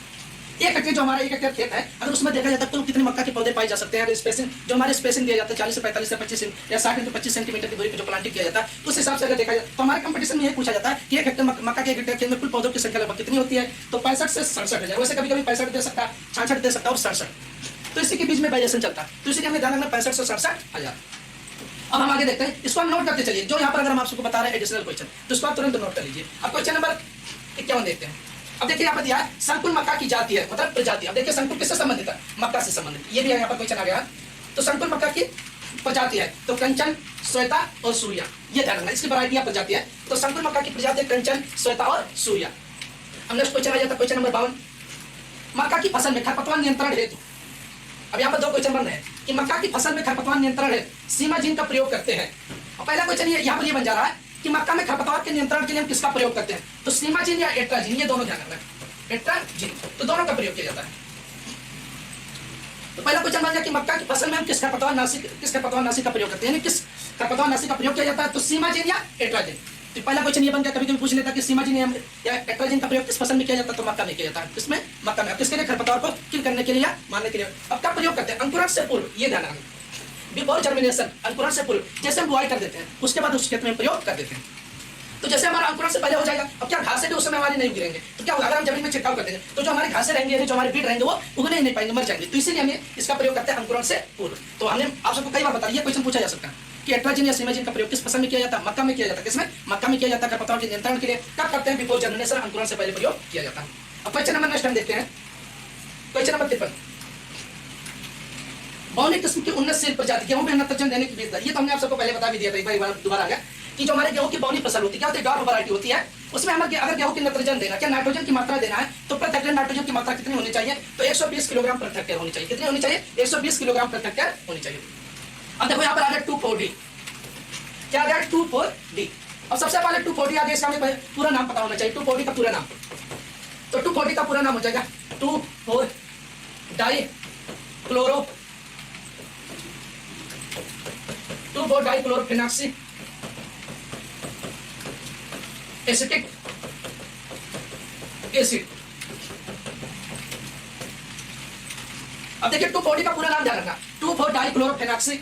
एक हेक्टेयर जो हमारा एक हेक्टेयर खेत है अगर उसमें देखा जाता है तो कितने मक्का के पौधे पाए जा सकते हैं, स्पेसिंग जो हमारे स्पेसिंग दिया जाता है 40 से 45 से 25 या 60 से 25 सेंटीमीटर की दूरी पर जो प्लांटिंग किया जाता है उस हिसाब से अगर देखा जाए तो हमारे कंपटीशन में यही पूछा जाता है कि एक हेक्टेयर मक्का के एक हेक्टेयर खेत में कुल पौधों की संख्या लगभग कितनी होती है, तो 65 से 67 हजार। वैसे कभी कभी 65 दे सकता है, 66 दे सकता है और 67, तो इसी के बीच में वेरिएशन चलता है। तो इसी हमें ध्यान रखना 65 से 67 हजार। अब हम आगे देखते हैं, इसको हम नोट करते चलिए। जो यहाँ पर अगर हम आपको बता रहे हैं एडिशनल क्वेश्चन तो इसको आप तुरंत नोट कर लीजिए। अब क्वेश्चन नंबर 51 देखते हैं। अब देखिए यहाँ पर दिया है संकुल मक्का की जाति है, मतलब प्रजाति। अब देखिए संकुल किससे संबंधित है, मक्का से संबंधित। ये भी यहाँ पर क्वेश्चन आ गया। तो संकुल मक्का की प्रजाति है तो कंचन, श्वेता और सूर्या। ये ध्यान रखना, इसकी वैरायटी प्रजाति है। तो संकुल मक्का की प्रजाति कंचन, श्वेता और सूर्या। अब नेक्स्ट क्वेश्चन आ जाता है क्वेश्चन नंबर 52, मक्का की फसल में खरपतवार नियंत्रण हेतु। अब यहाँ पर 2 क्वेश्चन बन रहे हैं कि मक्का की फसल में खरपतवार नियंत्रण हेतु सीमा जीन का प्रयोग करते हैं। और पहला क्वेश्चन यहाँ पर ये बन जा रहा है कि मक्का में खरपतवार के नियंत्रण के लिए हम किसका प्रयोग करते हैं, तो सीमा जीन या एट्राजीन, ये दोनों ध्यान रखना है। एट्राजीन तो दोनों का प्रयोग किया जाता है। तो पहला क्वेश्चन बन गया कि मक्का की फसल में हम किस खरपतवार नाशी का प्रयोग करते हैं, यानी किस खरपतवार नाशी का प्रयोग किया जाता है, तो सीमा जीन या एट्राजीन। तो पहला क्वेश्चन ये बन गया, कभी कभी पूछ लेता कि सीमा जीन या एट्राजीन का प्रयोग किस फसल में किया जाता है, तो मक्का में किया जाता है। किसमें, मक्का में। किसके लिए, खरपतवार को किल करने के लिए या मारने के लिए। अब क्या प्रयोग करते हैं, अंकुरण से पूर्व, ये ध्यान रखना, बिफोर जर्मिनेशन, अंकुरण से पूर्व। जैसे हम बुआई कर देते हैं उसके बाद उस खेत में प्रयोग कर देते हैं। तो जैसे हमारा अंकुरण से पहले हो जाएगा, अब क्या घासें भी उस समय हमारी नहीं गिरेंगे, तो क्या होगा, अगर हम जमीन में छिड़काव कर देंगे तो जो हमारे घासें रहेंगे, जो हमारे बीज रहेंगे वो उगने ही नहीं पाएंगे, मर जाएंगे। तो इसीलिए हमें इसका प्रयोग करते हैं अंकुरण से पूर्व। तो हमने आप सबको कई बार बताया, ये क्वेश्चन पूछा जा सकता है कि एट्राजीन या सीमाजीन का प्रयोग किस फसल में किया जाता है, मक्का में किया जाता है। किसमें, मक्का में किया जाता है। खरपतवार के नियंत्रण के लिए कब करते हैं, बिफोर जर्मिनेशन, अंकुरण से पहले प्रयोग किया जाता है। अब क्वेश्चन नंबर नेक्स्ट हम देखते हैं, क्वेश्चन नंबर 53, बौने किस्म की उन्नतशील प्रजाति गेहूं में नत्रजन देने की बीज दर। ये तो हमने आप सबको पहले बता भी दिया था, एक बार दोबारा आ गया कि जो हमारे गेहूं की बौनी फसल होती है, क्या होती है, ड्वार्फ वैरायटी होती है, उसमें हमें अगर गेहूं की नाइट्रोजन देना, क्या नाइट्रोजन की मात्रा देना है, तो प्रति हेक्टेयर नाइट्रोजन की मात्रा कितनी होनी चाहिए, तो 120 किलोग्राम प्रति हेक्टेयर होनी चाहिए। कितनी होनी चाहिए, 120 किलोग्राम प्रति हेक्टेयर होनी चाहिए। अब देखो यहाँ पर आ गया 2,4-D, क्या आ गया 2,4-D। अब सबसे पहले 2,4-D आ गया, इसका हमें पूरा नाम पता होना चाहिए, 2,4-D का पूरा नाम। तो 2,4-D का पूरा नाम हो जाएगा 2,4-डाइक्लोरो 2,4-डाइक्लोरोफेनॉक्सी एसिटिक एसिड। अब देखिए 2,4-D का पूरा नाम ध्यान रखना, 2,4-डाइक्लोरोफेनॉक्सी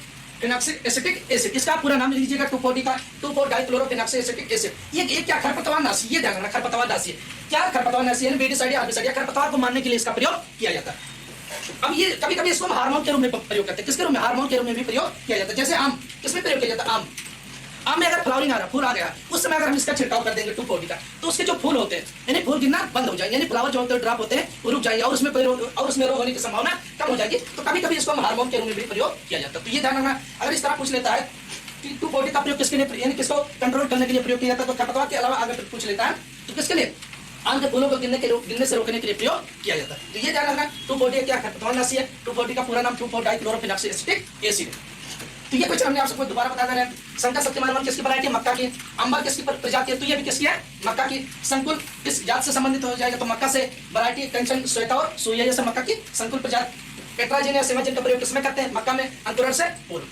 एसिटिक एसिड, इसका पूरा नाम लीजिएगा 2,4-D का 2,4-डाइक्लोरोफेनॉक्सी एसिटिक एसिड। ये क्या खरपतवार नाशी, ये ध्यान रखना, खरपतवार नाशी है। क्या खरपतवार नाशी है, वीडिसाइडिया हर्बिसाइडिया, खरपतवार को मारने के लिए इसका प्रयोग किया जाता है। अब ये कभी कभी इसको हम हार्मोन के रूप में प्रयोग करते हैं, किसके रूप में, हार्मोन के रूप में भी प्रयोग किया जाता है। जैसे आम, किसमें प्रयोग किया जाता है, आम में अगर फ्लावरिंग आ रहा, फूल आ गया, उस समय अगर हम इसका छिड़काव कर देंगे 2,4-D का, तो उसके जो फूल होते हैं यानी फूल गिरना बंद हो जाएंगे, यानी फ्लावर जो होते हैं ड्रॉप होते हैं वो रुक जाएंगे और उसमें रोग होने की संभावना कम हो जाएगी। तो कभी कभी इसको हम हार्मोन के रूप में भी प्रयोग किया जाता है। तो ये ध्यान रखना, अगर इस तरह पूछ लेता है कि 2,4-D का प्रयोग किसके लिए, यानी किसको कंट्रोल करने के लिए प्रयोग किया जाता है, तो खरपतवार के अलावा अगर पूछ लेता है तो किसके लिए, आम के फूलों को गिरने से रोकने के लिए प्रयोग किया जाता है। तो ये ध्यान रखना, 2,4-D क्या खरपतवार नाशी है, 2,4-D का पूरा नाम 2,4-डाइक्लोरोफेनॉक्सी एसिटिक एसिड। तो ये क्वेश्चन हमने आप सबको दोबारा बता दे रहे हैं। शंकर सत्यमान किसकी वैरायटी है, मक्का की। अंबर किसकी प्रजाति है, तो ये भी किसकी है, मक्का की। संकुल किस जात से संबंधित हो जाएगा, तो मक्का से। वैरायटी कंचन, श्वेता और सूर्य, ये सब मक्का की संकुल प्रजाति। पेट्राजिन या सेमाजिन का प्रयोग किसमें करते हैं, मक्का में, अंकुरण से पूर्व।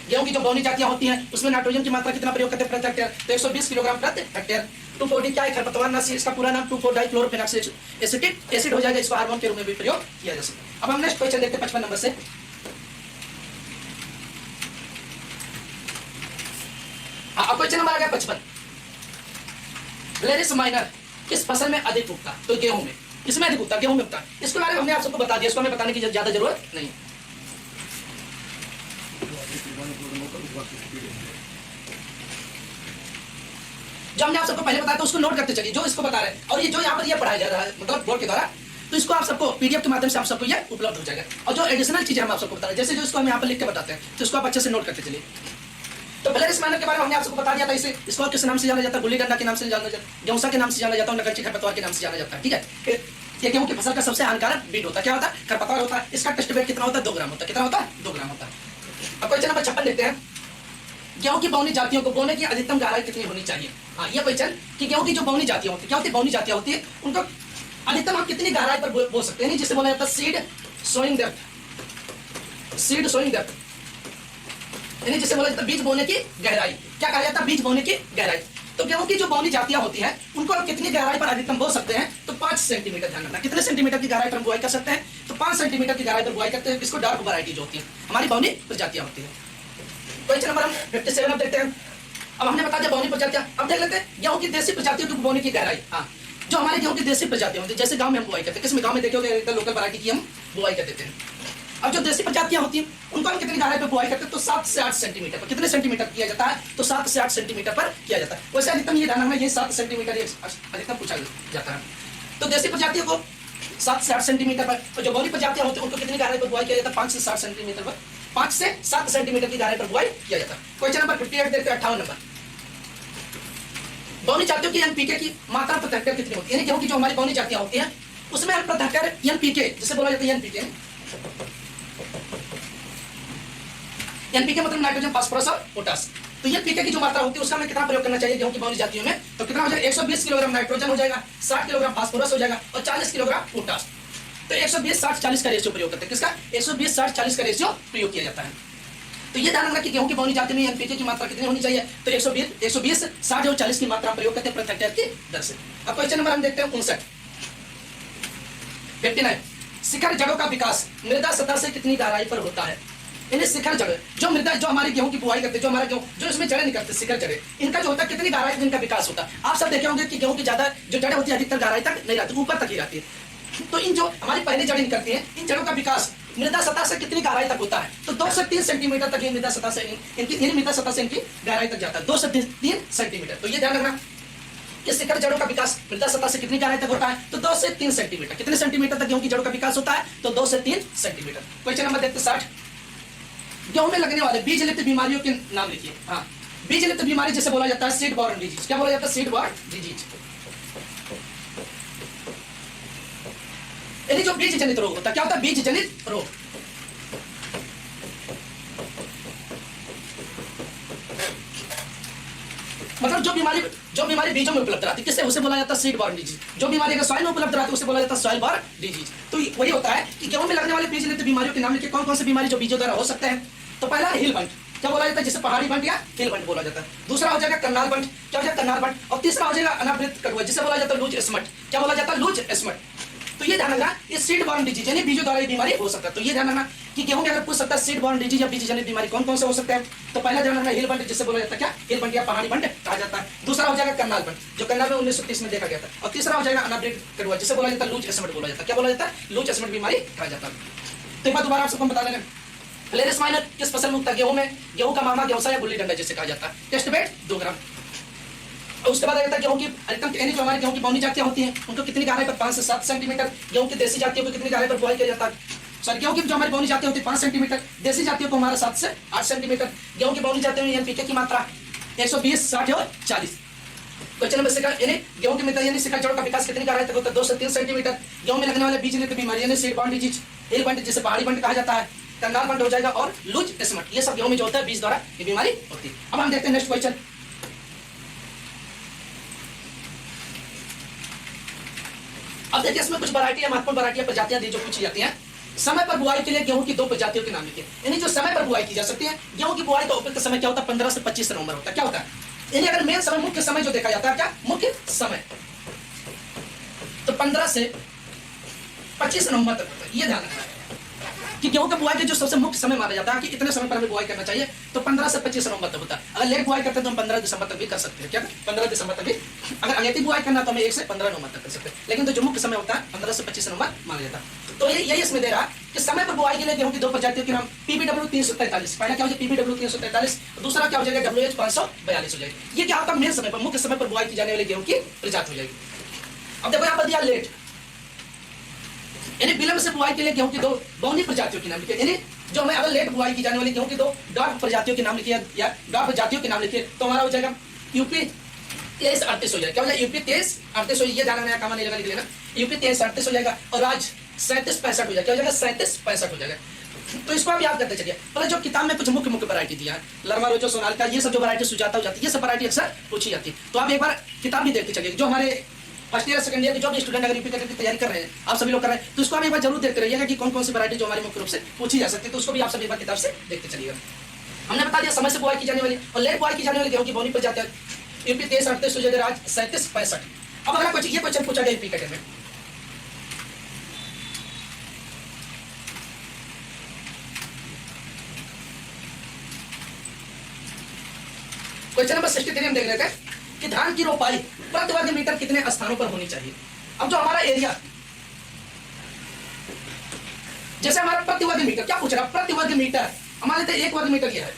गेहूं की जो बौनी जातियां होती हैं उसमें नाइट्रोजन की मात्रा कितना प्रयोग करते हैं प्रति हेक्टेयर, तो 120 किलोग्राम प्रति हेक्टेयर। 2,4-D क्या है, खरपतवार नाशी, इसका पूरा नाम 2,4-डाइक्लोरोफेनॉक्सी एसिटिक एसिड हो जाएगा, इसको हार्मोन के रूप में भी प्रयोग किया जा सकता है। अब हम नेक्स्ट क्वेश्चन देखते हैं 55 नंबर से। क्वेश्चन नंबर आ गया 55, ब्लेरिस माइनर किस फसल में अधिक उगता, तो गेहूं में। इसमें अधिक उगता, गेहूं में उगता। इसके बारे में हमने आप सबको बता दिया, इसको हमें बताने की ज्यादा जरूरत नहीं। जो हमने आप सबको पहले बताया तो उसको नोट करते चलिए, जो इसको बता रहे हैं। और ये जो यहाँ पर ये पढ़ाया जा रहा है मतलब बोर्ड के द्वारा, तो इसको आप सबको पीडीएफ के माध्यम से आप सबको ये उपलब्ध हो जाएगा। और जो एडिशनल चीजें हम आप सबको बता रहे हैं, जैसे जो इसको हम यहाँ पर लिख के बताते हैं, तो इसको आप अच्छे से नोट करते चलिए। तो ब्लेरिस माइनर के बारे में हमने आप सबको बता दिया था। इसे इसको किस नाम से जाना जाता है, गुल्ली डंडा के नाम से जाना जाता है, गेहूं के नाम से जाना जाता है, नकलची खरपतवार के नाम से जाना जाता है। ठीक है, ये गेहूं की फसल का सबसे हानिकारक बीट होता है। क्या होता है, खरपतवार होता है। इसका टेस्ट वेट कितना होता है, 2 ग्राम होता है। कितना होता है, 2 ग्राम होता है। अब क्वेश्चन नंबर 56 देखते हैं, गेहूं की बौनी जातियों को बोने की अधिकतम गहराई कितनी होनी चाहिए। हाँ, ये क्वेश्चन कि गेहूं की जो बौनी जातियां होती है, क्या होती है, बौनी जातियां होती है, उनको अधिकतम आप कितनी गहराई पर बो सकते हैं, जिसे बोला जाता है seed sowing depth, seed sowing depth, यानी जिसे बोला जाता है बीज बोने की गहराई। क्या कहा जाता है, बीज बोने की गहराई। तो गेहूं की जो बौनी जातियां होती हैं उनको आप कितनी गहराई पर अधिकतम बो सकते हैं, तो 5 सेंटीमीटर। ध्यान रखना, कितने सेंटीमीटर की गहराई पर बुआई कर सकते हैं, तो 5 सेंटीमीटर की गहराई पर बुआई करते हैं। इसको डार्क वैरायटी जो होती है हमारी बौनी प्रजातियां होती है। क्वेश्चन नंबर हम 57 अब देखते हैं। अब हमने बता दिया बौनी प्रजातियां। अब देख लेते हैं गेहूं की देसी प्रजातियों की बोने की गहराई। हाँ, जो हमारे गेहूं की देसी प्रजातियां होती है, जैसे गांव में हम बुआई करते हैं, किसमें, गांव में देखे होंगे लोकल वैरायटी की हम बुआई कर देते हैं। अब जो देसी प्रजातियां होती हैं उनको हम कितनी गहराई पर बुआई करते हैं, तो 7 से 8 सेंटीमीटर पर। कितने सेंटीमीटर किया जाता है, तो 7 से 8 सेंटीमीटर पर किया जाता है। वैसे अधिकतम ये ध्यान रखना, ये 7 सेंटीमीटर अधिकतम पूछा जाता है। तो देसी प्रजातियों को 7 से 8 सेंटीमीटर पर, और जो बौनी प्रजातियां होती हैं उनको कितनी गहराई पर बुआई किया जाता है, 5 से 7 सेंटीमीटर पर। 5 से 7 सेंटीमीटर की गहराई पर बुआई किया जाता है। क्वेश्चन नंबर 58 देखते हैं, 58 नंबर, बौनी जातियों की एनपीके की मात्रा प्रति हेक्टेयर कितनी होती है, यानी गेहूं की जो हमारी बौनी जातियां होती हैं उसमें हम प्रति हेक्टेयर एनपीके जिसे बोला जाता है एनपीके, एनपीके मतलब नाइट्रोजन, फास्फोरस और पोटास। तो ये पीके की जो मात्रा होती है उसका हमें कितना प्रयोग करना चाहिए गेहूं की बौनी जातियों में, तो कितना हो जाएगा, 120 किलोग्राम नाइट्रोजन हो जाएगा, 60 किलोग्राम फास्फोरस हो जाएगा और 40 किलोग्राम पोटास। तो 120 60 40 का रेशियो प्रयोग करते हैं। किसका, 120 60 40 का रेशियो प्रयोग किया जाता है। तो ये ध्यान रखना कि गेहूं की बौनी जाति में एनपीके की मात्रा कितनी होनी चाहिए, तो 120 60 और 40 की मात्रा प्रयोग करते हैं प्रति हेक्टेयर की दर से। अब क्वेश्चन नंबर हम देखते हैं 59, शिखर जड़ों का विकास मृदा सतह से कितनी गहराई पर होता है, यानी शिखर जड़ जो मृदा जो हमारी गेहूं की बुआई करते हैं, जो हमारा गेहूं जो इसमें जड़ें निकलते हैं, शिखर जड़ें, इनका जो होता है कितनी गहराई तक इनका विकास होता है। आप सब देखे होंगे कि गेहूं की ज्यादा जो जड़ें होती है अधिकतर गहराई तक नहीं रहती, ऊपर तक ही रहती है। तो इन जो हमारी पहले जड़ें निकलती हैं, इन जड़ों का विकास मृदा सतह से कितनी गहराई तक होता है, तो 2 से 3 सेंटीमीटर तक ये मृदा सतह से इनकी मृदा सतह से इनकी गहराई तक जाता है, 2 से 3 सेंटीमीटर। तो ये ध्यान रखना कि शिखर जड़ों का विकास मृदा सतह से कितनी गहराई तक होता है, तो 2 से 3 सेंटीमीटर। कितने सेंटीमीटर तक गेहूं की जड़ों का विकास होता है, तो 2 से 3 सेंटीमीटर। क्वेश्चन नंबर देखते 60, गेहूं में लगने वाले बीज लिप्त बीमारियों के नाम लिखिए। हाँ, बीज जनित बीमारी जिसे बोला जाता है सीड बॉर्न डिजीज। क्या बोला जाता है? Seed borne disease. यानी जो बीज जनित रोग होता है, क्या होता है? बीज जनित रोग। मतलब जो बीमारी बीजों में उपलब्ध रहती है, किससे? उसे बोला जाता है सीड बॉर्न डिजीज। जो बीमारी अगर सॉइल में उपलब्ध रहती है उसे बोला जाता है सॉइल बॉर्न डिजीज। तो वही होता है कि गेहूं में लगने वाले बीज जनित बीमारियों के नाम लिखिए। कौन कौन सी बीमारी जो बीजों द्वारा हो सकते हैं? तो पहला हिल बंट, क्या बोला जाता है? जिसे पहाड़ी बंट या हिल बंट बोला जाता है। दूसरा हो जाएगा कन्नाल बंट, क्या हो जाएगा? कन्नाल बंट। और तीसरा हो जाएगा अनावृत कटुआ, जिसे बोला जाता है लूज स्मट। क्या बोला जाता है? Loose smut. तो ये ध्यान रखना, ये सीड बॉर्न डिजीज यानी बीजों द्वारा ये बीमारी हो सकता है। तो ये ध्यान रखना कि गेहूं में अगर पूछ सकता है सीड बॉर्न डिजीज या बीज जनित बीमारी कौन कौन से हो सकते हैं, तो पहला ध्यान रखना हिल बंट, जिसे बोला जाता है क्या? हिल बंट या पहाड़ी बंट कहा जाता है। दूसरा हो जाएगा कन्नाल बंट, जो कन्नाल में 1930 में देखा गया था। और तीसरा हो जाएगा अनावृत कटुआ, जिसे बोला जाता है लूज स्मट बोला जाता है। क्या बोला जाता है? लूज स्मट बीमारी कहा जाता है। तो एक बार दोबारा आप सबको बता देना, फ्लेरेस माइनर किस फसल में उगता है? गेहूं में। गेहूं का मामा गेहूं या गुल्ली डंडा जिसे कहा जाता है। टेस्ट वेट 2 ग्राम। और उसके बाद आ जाता है गेहूं की अधिकतम, यानी जो हमारे गेहूं की बौनी जातियां होती हैं उनको कितनी गहराई पर? 5 से 7 सेंटीमीटर। गेहूं की देसी जातियों को कितनी गहराई पर बुआई किया जाता है? सॉरी, गेहूं की जो हमारी बौनी जातियां होती है 5 सेंटीमीटर, देसी जातियों को हमारा 7 से 8 सेंटीमीटर। गेहूं की बौनी जातियों में एनपीके की मात्रा 120, 60 और 40। क्वेश्चन नंबर 6 यानी गेहूं की मित्र यानी शिखर जड़ का विकास कितनी गहराई तक होता है? 2 से 3 सेंटीमीटर। गेहूं में लगने वाले बीज जनित बीमारी यानी सीड बॉर्न डिजीज, हिल बंट जिसे पहाड़ी बंट कहा जाता है, कन्नाल बंट हो जाएगा, और लूज स्मट, ये सब गेहूं में जो होता है बीज द्वारा ये बीमारी होती है। अब हम देखते हैं नेक्स्ट क्वेश्चन। अब देखिए इसमें कुछ वैरायटी महत्वपूर्ण वैरायटी प्रजातियां दी जो पूछी जाती हैं। समय पर बुआई के लिए गेहूं की 2 प्रजातियों के नाम लिखिए। यानी जो समय पर बुआई की जा सकती है, गेहूं की बुआई का उपयुक्त समय क्या होता है? 15 से 25 नवंबर होता है। क्या होता है? यानी अगर मेन समय, मुख्य समय जो देखा जाता है, क्या मुख्य समय, तो 15 से 25 नवंबर तक होता है। ये ध्यान रखना है कि गेहूं का बुआई का जो सबसे मुख्य समय माना जाता है कि इतने समय पर हमें बुआई करना चाहिए, तो 15 से 25 नवंबर तक होता है। अगर लेट बुआई करते हैं तो हम 15 दिसंबर तक भी कर सकते हैं। क्या 15 दिसंबर तक भी? अगर अगेती बुआई करना तो हमें 1 से 15 नवंबर तक कर सकते हैं, लेकिन तो जो मुख्य समय होता है 15 से 25 नवंबर माना जाता है। तो यही इसमें दे रहा कि समय पर बुआई के लिए गेहूं की 2 प्रजातियों के नाम PPW 343। पहला क्या हो जाएगा? PPW 343। दूसरा क्या हो जाएगा? WH 542 हो जाएगा। ये क्या होता है? मेन समय पर, मुख्य समय पर बुआई की जाने वाली गेहूं की प्रजाति हो जाएगी। अब देखो यहाँ पर दिया लेट, यानी विलंब से बुआई के लिए गेहूं की 2 बौनी प्रजातियों के नाम लिखिए। यानी जो हमें अगर लेट बुआई की जाने वाली गेहूं की 2 डॉट प्रजातियों के नाम लिखिए या डॉट प्रजातियों के नाम लिखिए, तो हमारा हो जाएगा यूपी 2338 हो जाएगा। क्या हो जाएगा? यूपी 2338 हो, ये ध्यान रखना, काम नहीं लगा लिख लेना। यूपी 2338 हो जाएगा और राज 3765 हो जाएगा। क्या हो जाएगा? 3765 हो जाएगा। तो इसको आप याद करते चलिए। पहले जो किताब में कुछ मुख्य वैरायटी दिया है, लरमा रोजो सोनालिका, ये सब जो वैरायटी सुजाता हो जाती है, ये सब वैरायटी अक्सर पूछी जाती है। तो आप एक बार किताब भी देखते चलिए। जो हमारे फर्स्ट ईयर सेकंड ईयर के जो भी स्टूडेंट अगर यूपी की तैयारी कर रहे हैं, आप सभी लोग कर रहे हैं, तो इसको आप एक बार जरूर देखते रहिएगा कि कौन कौन सी वैरायटी जो हमारे मुख्य रूप से पूछी जा सकती है, तो उसको भी आप सभी एक बार किताब से देखते चलिएगा। हमने बता दिया समय से बुआई की जाने वाली और लेट बुआई की जाने वाली गेहूं की बौनी प्रजातियां यूपी 2338 हो जाएगा, राज 3765। अब अगला क्वेश्चन, ये क्वेश्चन पूछा गया यूपी कैटेगरी में। क्वेश्चन नंबर 63 हम देख रहे थे कि धान की रोपाई प्रति वर्ग मीटर कितने स्थानों पर होनी चाहिए। अब जो हमारा एरिया, जैसे हमारा प्रति वर्ग मीटर, क्या पूछ रहा है? प्रति वर्ग मीटर, हमारे तो 1 वर्ग मीटर क्या है।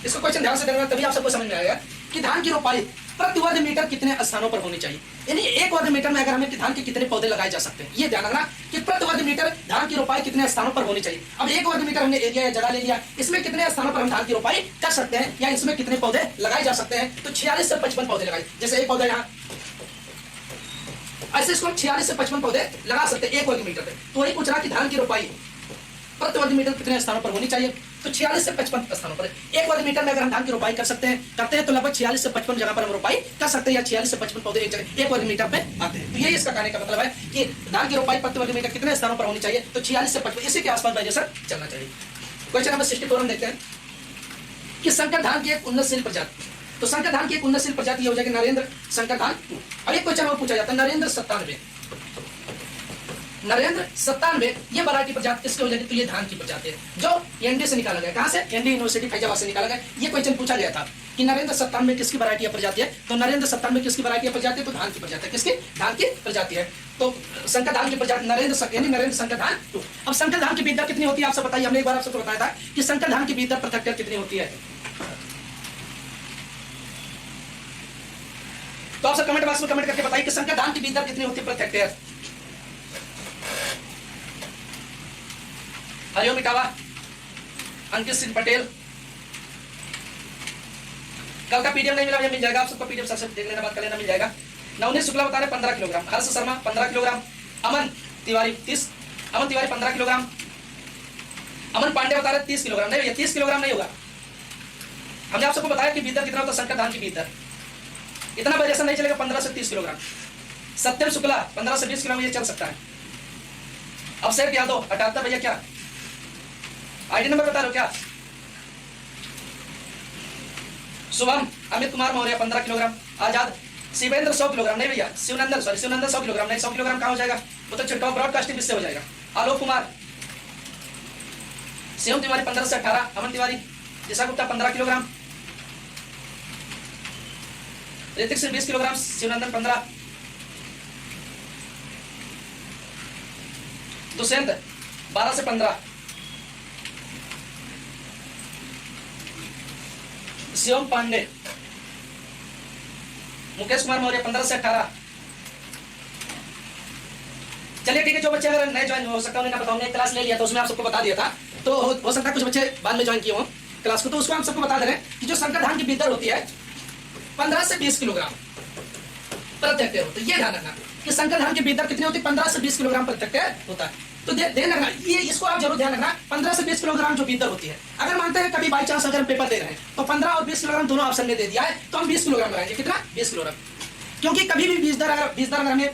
इसको क्वेश्चन ध्यान से देखना, तभी आप सबको समझ में आएगा कि धान की रोपाई प्रति वर्ग मीटर कितने स्थानों पर होनी चाहिए। यानी 1 वर्ग मीटर में अगर हमें धान के कितने पौधे लगाए जा सकते हैं, ये ध्यान रखना कि प्रति वर्ग मीटर धान की रोपाई कितने स्थानों पर होनी चाहिए। अब 1 वर्ग मीटर हमने एरिया या जगह ले लिया, इसमें कितने स्थानों पर हम धान की रोपाई कर सकते हैं या इसमें कितने पौधे लगाए जा सकते हैं, तो 46 से 55 पौधे लगाए। जैसे एक पौधा यहाँ, ऐसे इसको 46 से 55 पौधे लगा सकते हैं 1 वर्ग मीटर पे। तो वही पूछ रहा कि धान की रोपाई प्रति वर्ग मीटर कितने स्थानों पर होनी चाहिए, तो 46 से 55 स्थानों पर। 1 वर्ग मीटर में अगर हम धान की रोपाई करते हैं तो लगभग 46 से 55 जगह पर हम रोपाई कर सकते हैं, या 46 से 55 पौधे 1 वर्ग मीटर पे आते हैं। तो यही इसका कहने का मतलब है कि धान की रोपाई प्रति वर्ग मीटर कितने स्थानों पर होनी चाहिए, तो 46 से 55, इसी के आसपास वेरिएशन चलना चाहिए। क्वेश्चन नंबर 64 हम देखते हैं कि संकर धान की एक उन्नतशील प्रजाति, तो संकर धान की एक उन्नतशील प्रजाति हो जाएगी नरेंद्र संकर धान। अब एक क्वेश्चन और पूछा जाता है, नरेंद्र 97, नरेंद्र 97 ये वैरायटी प्रजाति किसकी हो जाती है, तो ये धान की प्रजाति है जो एनडी से निकाला गया। कहां से? एनडी यूनिवर्सिटी फैजाबाद से निकाला गया। ये क्वेश्चन पूछा गया था कि नरेंद्र 97 किसकी वैरायटी प्रजाति है, तो नरेंद्र 97 किसकी वैरायटी प्रजाति है, तो धान की प्रजाति है। किसकी? धान की प्रजाति है। तो संकर धान की प्रजाति नरेंद्र संकर धान 2। अब संकर धान की बीज दर कितनी होती है आप सब बताइए। हमने एक बार आपको बताया था कि संकर धान की बीज दर प्रति हेक्टेयर कितनी होती है, तो आप सब कमेंट बॉक्स में कमेंट करके बताइए कि संकर धान की बीज दर कितनी होती है प्रति हेक्टेयर। हरिओम इटावा, अंकित सिंह पटेल, कल का पीडीएफ नहीं मिला, मिल जाएगा, आप सबको पीडीएफ सबसे देख लेना, बात कर लेना, मिल जाएगा। नवनीत शुक्ला बता रहे 15 किलोग्राम, हर्ष शर्मा 15 किलोग्राम, अमन तिवारी 15 किलोग्राम, अमन पांडे बता रहे 30 किलोग्राम। नहीं भैया 30 किलोग्राम नहीं होगा। हमने आप सबको बताया कि बीदर कितना होता है, संकर धान की बीदर, इतना वेरिएशन नहीं चलेगा 15 से 30 किलोग्राम। सत्यम शुक्ला 15 से 20 किलोग्राम ये चल सकता है। अब सेठ यादव 78 भैया, क्या आईडी नंबर बता रहे हो क्या? शुभम अमित कुमार मौर्य 15 किलोग्राम, आजाद शिवेंद्र 100 किलोग्राम। नहीं भैया शिवनंदन 100 किलोग्राम नहीं, 100 किलोग्राम कहाँ हो जाएगा, वो तो टॉप ब्रॉडकास्टिंग इससे हो जाएगा। आलोक कुमार, शिवम तिवारी 15 से 18, अमन तिवारी, दिशा गुप्ता 15 किलोग्राम, ऋतिक सिंह 20 किलोग्राम, शिवनंदन 15, दुष्यंत 12 से 15, शिवम पांडे, मुकेश कुमार मौर्य 15 से 18। चलिए ठीक है, जो बच्चे अगर नए ज्वाइन हो सकता है उन्हें बताऊंगा, एक क्लास ले लिया तो उसमें आप सबको बता दिया था, तो हो सकता है कुछ बच्चे बाद में ज्वाइन किए हो क्लास को, तो उसको हम सबको बता दे रहे हैं कि जो संकर धान की बीदर होती है 15 से 20 किलोग्राम प्रति हेक्टेयर होता है। ये ध्यान रखना कि संकर धान की बीदर कितनी होती है, 15 से 20 किलोग्राम प्रति हेक्टेयर होता है। तो ध्यान रखना, ये इसको आप जरूर ध्यान रखना, 15 से 20 किलोग्राम जो बीदर होती है। अगर मानते हैं कभी बाई चांस अगर पेपर दे रहे हैं तो 15 और 20 किलोग्राम दोनों ऑप्शन ने दे दिया है, तो हम 20 किलोग्राम लगाएंगे। कितना? 20 किलोग्राम। क्योंकि कभी भी बीज दर अगर हमें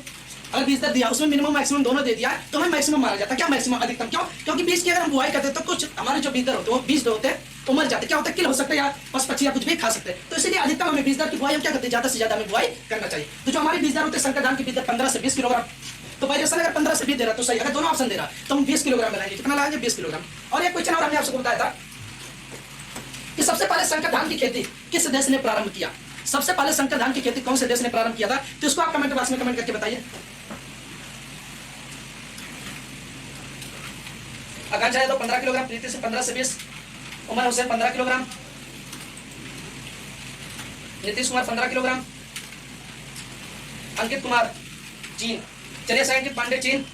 अगर बीज दर दिया उसमें मिनिमम मैक्सिमम दोनों दे दिया है तो हमें मैक्सिमम माना जाता है। क्या मैक्सिमम? अधिकतम। क्यों? क्योंकि बीज की अगर हम बुआई करते हैं तो कुछ हमारे जो बीज दर होते हैं वो बीज होते हैं तो मर जाते हैं। क्या होता है? किल हो सकता है या पशु पक्षी या कुछ भी खा सकते हैं। तो इसलिए अधिकतम हमें बीज दर की बुआई हम क्या करते हैं, ज्यादा से ज्यादा हमें बुआई करना चाहिए। तो जो हमारी बीज दर होते हैं संकर धान की बीज दर 15 से 20 किलोग्राम, तो वेरिएशन अगर 15 से 20 दे रहा तो सही, अगर दोनों ऑप्शन दे रहा तो हम 20 किलोग्राम लगाएंगे। कितना लगाएंगे? 20 किलोग्राम। और एक क्वेश्चन और हमने आपको बताया था कि सबसे पहले संकर धान की खेती किस देश ने प्रारंभ किया। सबसे पहले संकर धान की खेती कौन से देश ने प्रारंभ किया था, तो इसको आप कमेंट बॉक्स में कमेंट करके बताइए। आकांक्षा यादव 15 किलोग्राम, प्रीति से 15 से 20, उमर हुसैन 15 किलोग्राम, नीतीश कुमार 15 किलोग्राम, अंकित कुमार चीन, चलिए अंकित पांडे चीन,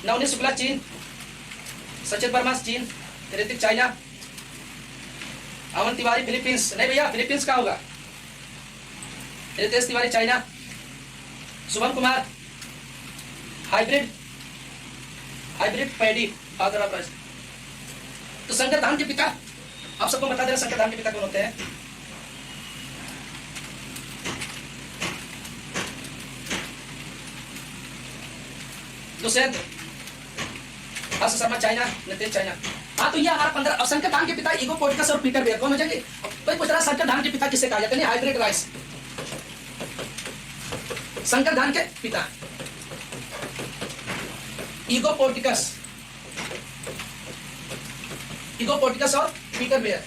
नवनीत शुक्ला चीन, सचिन वर्मा चीन, ऋतिक चाइना, अमन तिवारी फिलीपींस। नहीं भैया फिलीपींस का होगा, Ritesh Tiwari China, Shubham Kumar hybrid paddy Andhra Pradesh. तो संकर धान के पिता आप सबको बता दे रहे, संकर धान के पिता कौन होते हैं। दुष्यंत, हर्ष शर्मा चाइना, नितिन चाइना। हाँ तो ये हमारा 15। संकर धान के पिता ईगो पोर्टिकस और पीटर बेयर कौन हो जाएंगे। कोई पूछ रहा संकर धान के पिता किसे कहा जाता है, हाइब्रिड राइस। संकर धान के पिता ईगो पोर्टिकस और पीटर बेयर।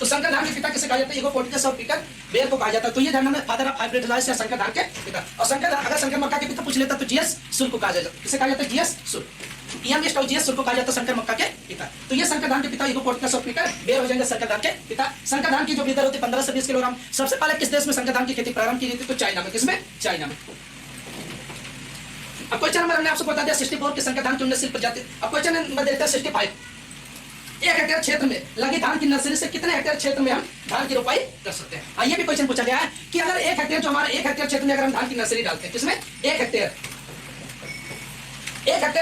तो संकर धान के पिता किसे कहा जाता है, ईगो पोर्टिकस और पीटर बेयर को कहा जाता है। तो ये ध्यान में फादर ऑफ हाइब्रिड राइस या संकर धान के पिता। और अगर संकर मक्का के पिता पूछ लेता तो जीएस सुल को कहा जाता है। किसे कहा जाता है? जीएस सुल। ईएमएस और जीएस सुल को कहा जाता है संकर मक्का के पिता। तो ये संकर धान के पिता ईगो पोर्टिकस और पीटर बेयर हो जाएंगे संकर धान के पिता। संकर धान की जो बीदर होती है 15 से 20 किलोग्राम। सबसे पहले किस देश में संकर धान की खेती प्रारंभ की गई थी, तो चाइना में। किसमें? चाइना में। अब क्वेश्चन नंबर हमने आपको बता दिया 64 के संकर धान की उन्नतशील प्रजाति। अब क्वेश्चन नंबर देता है 65। 1 हेक्टेयर क्षेत्र में लगी धान की नर्सरी से कितने हेक्टेयर क्षेत्र में हम धान की रोपाई कर सकते हैं। ये भी क्वेश्चन पूछा गया है कि अगर 1 हेक्टेयर जो हमारा 1 हेक्टेयर क्षेत्र में अगर हम धान की नर्सरी डालते हैं, किसमें? 1 हेक्टेयर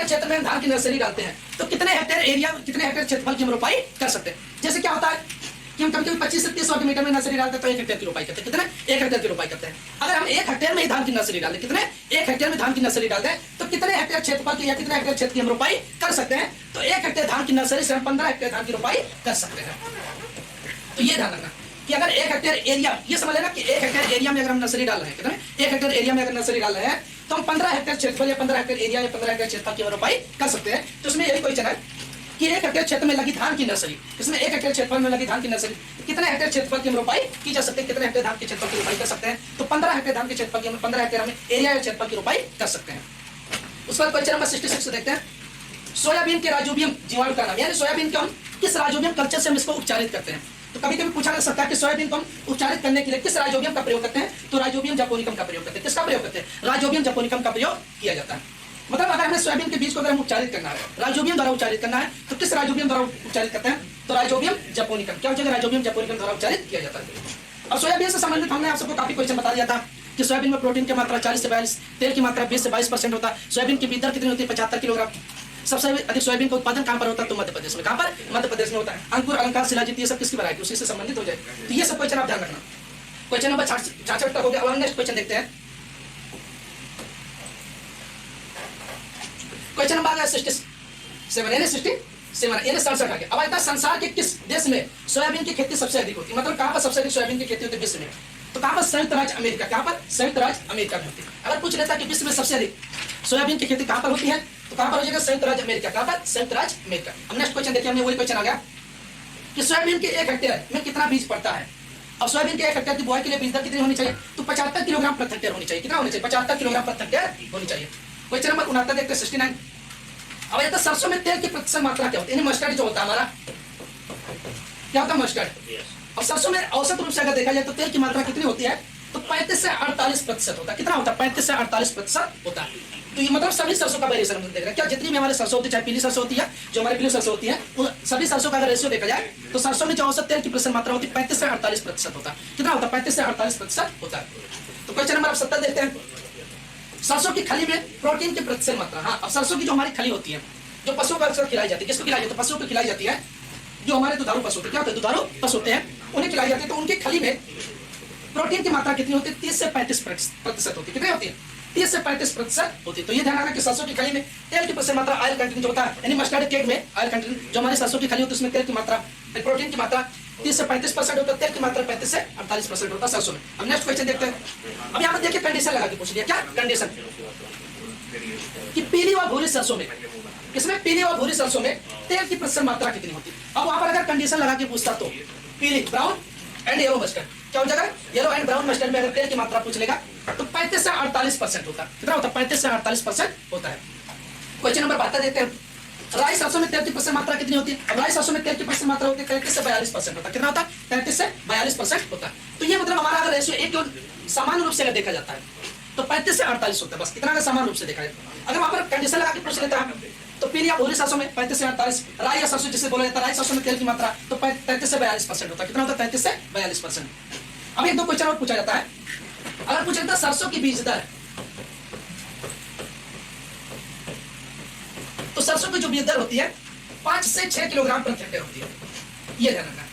क्षेत्र में धान की नर्सरी डालते हैं तो कितने हेक्टेयर एरिया, कितने हेक्टेयर क्षेत्रफल की हम रोपाई कर सकते हैं। जैसे क्या होता है कि हम कभी 25 से 30 वर्ग मीटर में नर्सरी डालते हैं तो 1 हेक्टेयर की रोपाई करते हैं। कितने? 1 हेक्टेयर की रोपाई करते हैं। अगर हम 1 हेक्टेयर में ही धान की नर्सरी डालते हैं, कितने? 1 हेक्टेयर में धान की नर्सरी डालते हैं तो कितने हेक्टेयर क्षेत्रफल की या कितने हेक्टेयर क्षेत्र की हम रोपाई कर सकते हैं। तो 1 हेक्टेयर धान की नर्सरी से हम 15 हेक्टेयर धान की रोपाई कर सकते हैं। तो ये ध्यान रखना कि अगर 1 हेक्टेयर एरिया, ये समझ लेना कि 1 हेक्टेयर एरिया में अगर हम नर्सरी डाल रहे हैं, कितने? 1 हेक्टेयर एरिया में अगर नर्सरी डाल रहे हैं तो हम 15 हेक्टेयर क्षेत्रफल या 15 हेक्टेयर एरिया या 15 हेक्टेयर क्षेत्रफल की रोपाई कर सकते हैं। तो इसमें यही क्वेश्चन है कि 1 हेक्टेयर क्षेत्र में लगी धान की नर्सरी, इसमें 1 हेक्टेयर क्षेत्रफल में लगी धान की नर्सरी कितने हेक्टेयर क्षेत्रफल की हम रोपाई की जा सकते हैं, कितने हेक्टेयर धान के क्षेत्रफल की रोपाई कर सकते हैं। तो 15 हेक्टेयर धान के क्षेत्रफल की, 15 हेक्टेयर हमें एरिया या क्षेत्रफल की रोपाई कर सकते हैं। उसके बाद क्वेश्चन नंबर 66 देखते हैं। सोयाबीन के राइजोबियम जीवाणु का नाम, यानी सोयाबीन को हम किस राइजोबियम कल्चर से हम इसको उपचारित करते हैं। तो कभी कभी पूछा जा सकता है कि सोयाबीन को हम उपचारित करने के लिए किस राइजोबियम का प्रयोग करते हैं, तो राइजोबियम जापोनिकम का प्रयोग करते हैं। किसका प्रयोग करते हैं? राइजोबियम जापोनिकम का प्रयोग किया जाता है। मतलब अगर हमें सोयाबीन के बीज को अगर हम उपचारित करना है, राइजोबियम द्वारा उपचारित करना है, तो किस किस राइजोबियम द्वारा उच्चारित करते हैं? तो राइजोबियम जपोनिकम। क्या हो जाएगा? राइजोबियम जपोनिकम द्वारा उच्चारित किया जाता है। अब सोयाबीन से संबंधित हमने आप सबको काफी क्वेश्चन बता दिया था कि सोयाबीन में प्रोटीन की मात्रा 40 से 42, तेल की मात्रा 20 से 22% होता है। सोयाबीन की बीज दर कितनी होती है? 75 किलोग्राम। सबसे अधिक सोयाबीन का उत्पादन कहां पर होता है? तो मध्य प्रदेश में। कहां पर? मध्य प्रदेश में होता है। अंकुर, अलंकार, शिलाजीत ये सब किसकी वैरायटी? उसी से संबंधित हो जाए। तो ये सब क्वेश्चन आप ध्यान रखना। क्वेश्चन नंबर 66 तक हो गया। अब नेक्स्ट क्वेश्चन देखते हैं। क्वेश्चन नंबर आ गया 67 आ गया। अब आता है संसार के किस देश में सोयाबीन की खेती सबसे अधिक होती है? मतलब कहां पर सबसे अधिक सोयाबीन की खेती होती है विश्व में? तो कहां पर? संयुक्त राज्य अमेरिका। कहां पर? संयुक्त राज्य अमेरिका में होती है। अगर पूछ लेता कि विश्व में सबसे अधिक सोयाबीन की खेती कहां पर होती है, तो कहां पर हो जाएगा? संयुक्त राज्य अमेरिका। कहां पर? संयुक्त राज्य अमेरिका। अब नेक्स्ट क्वेश्चन देखिए, हमने वही क्वेश्चन आ गया कि सोयाबीन के 1 हेक्टेयर में कितना बीज पड़ता है? अब सोयाबीन के 1 हेक्टेयर की बुआई के लिए बीज दर कितनी होनी चाहिए? तो 75 किलोग्राम प्रति हेक्टेयर होनी चाहिए। कितना होनी चाहिए? 75 किलोग्राम प्रति हेक्टेयर होनी चाहिए। क्वेश्चन नंबर 69 देखते हैं 69। अब ये तो सरसों में तेल की प्रतिशत मात्रा क्या होती है? मस्टर्ड जो होता है हमारा, क्या होता है? मस्टर्ड। अब सरसों में औसत रूप से अगर देखा जाए तो तेल की मात्रा कितनी होती है? तो 35 से 48% होता है। कितना होता है? 35 से 48% होता है। तो ये मतलब सभी सरसों का वेरिएशन हम देख रहे हैं। क्या जितनी भी हमारे सरसों होती है, चाहे पीली सरसों होती है, जो हमारी ब्लू सरसों होती है, उन सभी सरसों का अगर रेशियो देखा जाए तो सरसों में जो औसत तेल की प्रतिशत मात्रा होती है 35 से 48% होता है। कितना होता है? 35 से 48% होता है। तो क्वेश्चन नंबर 70 देखते हैं। सरसों की खली में प्रोटीन की प्रतिशत मात्रा। हाँ, अब सरसों की जो हमारी खली होती है, जो पशुओं को अक्सर खिलाई जाती है, किसको खिलाई जाती है? पशुओं को खिलाई जाती है। जो हमारे दुधारू पशु होते हैं, क्या होते हैं? दुधारू पशु होते हैं, उन्हें खिलाई जाती है। तो उनकी खली में प्रोटीन की मात्रा कितनी होती है? 30 से 35% होती है। कितनी होती है? 30 से 35% होती है। तो ये ध्यान रखना कि सरसों की खली में तेल की प्रतिशत मात्रा, ऑयल कंटेंट जो होता है, यानी मस्टर्ड केक में ऑयल कंटेंट, जो हमारी सरसों की खली होती है उसमें तेल की मात्रा, प्रोटीन की मात्रा 30 से 35% होता है, तेल की मात्रा 35 से 48% होता है सरसों में। अब नेक्स्ट क्वेश्चन देखते हैं। अब यहाँ पर देखिए कंडीशन लगा के पूछ लिया। क्या कंडीशन? कि पीली व भूरी सरसों में, किसमें? पीली व भूरी सरसों में तेल की प्रतिशत मात्रा कितनी होती है? अब वहां पर अगर कंडीशन लगा के पूछता तो पीली, ब्राउन एंड येलो मस्टर्ड, क्या हो जाएगा? येलो एंड ब्राउन मस्टर्ड में अगर तेल की मात्रा पूछ लेगा तो 35 से 48% होता है। कितना होता है? 35 से 48% होता है। क्वेश्चन नंबर 72 देखते हैं। राई सरसों में तेल की प्रतिशत मात्रा कितनी होती है? अब राई सरसों में तेल की प्रतिशत मात्रा होती है 33 से 42% होता है। कितना होता है? 33 से 42% होता है। तो ये मतलब हमारा अगर रेशियो एक सामान्य रूप से अगर देखा जाता है तो 35 से 48 होता है, बस इतना अगर सामान्य रूप से देखा जाए। अगर वहां पर कंडीशन लगा के पूछ लेता है तो पीली या भूरी सरसों में 35 से 48, राई या सरसों जिसे बोला जाता है, राई सरसों में तेल की मात्रा तो 33 से 42% होता है। कितना होता है? 33 से 42%। अब एक दो क्वेश्चन और पूछा जाता है। अगर पूछा जाता है सरसों की बीज दर, तो सरसों की जो बीज दर होती है 5 से 6 किलोग्राम प्रति हेक्टेयर होती है। ये ध्यान रखना।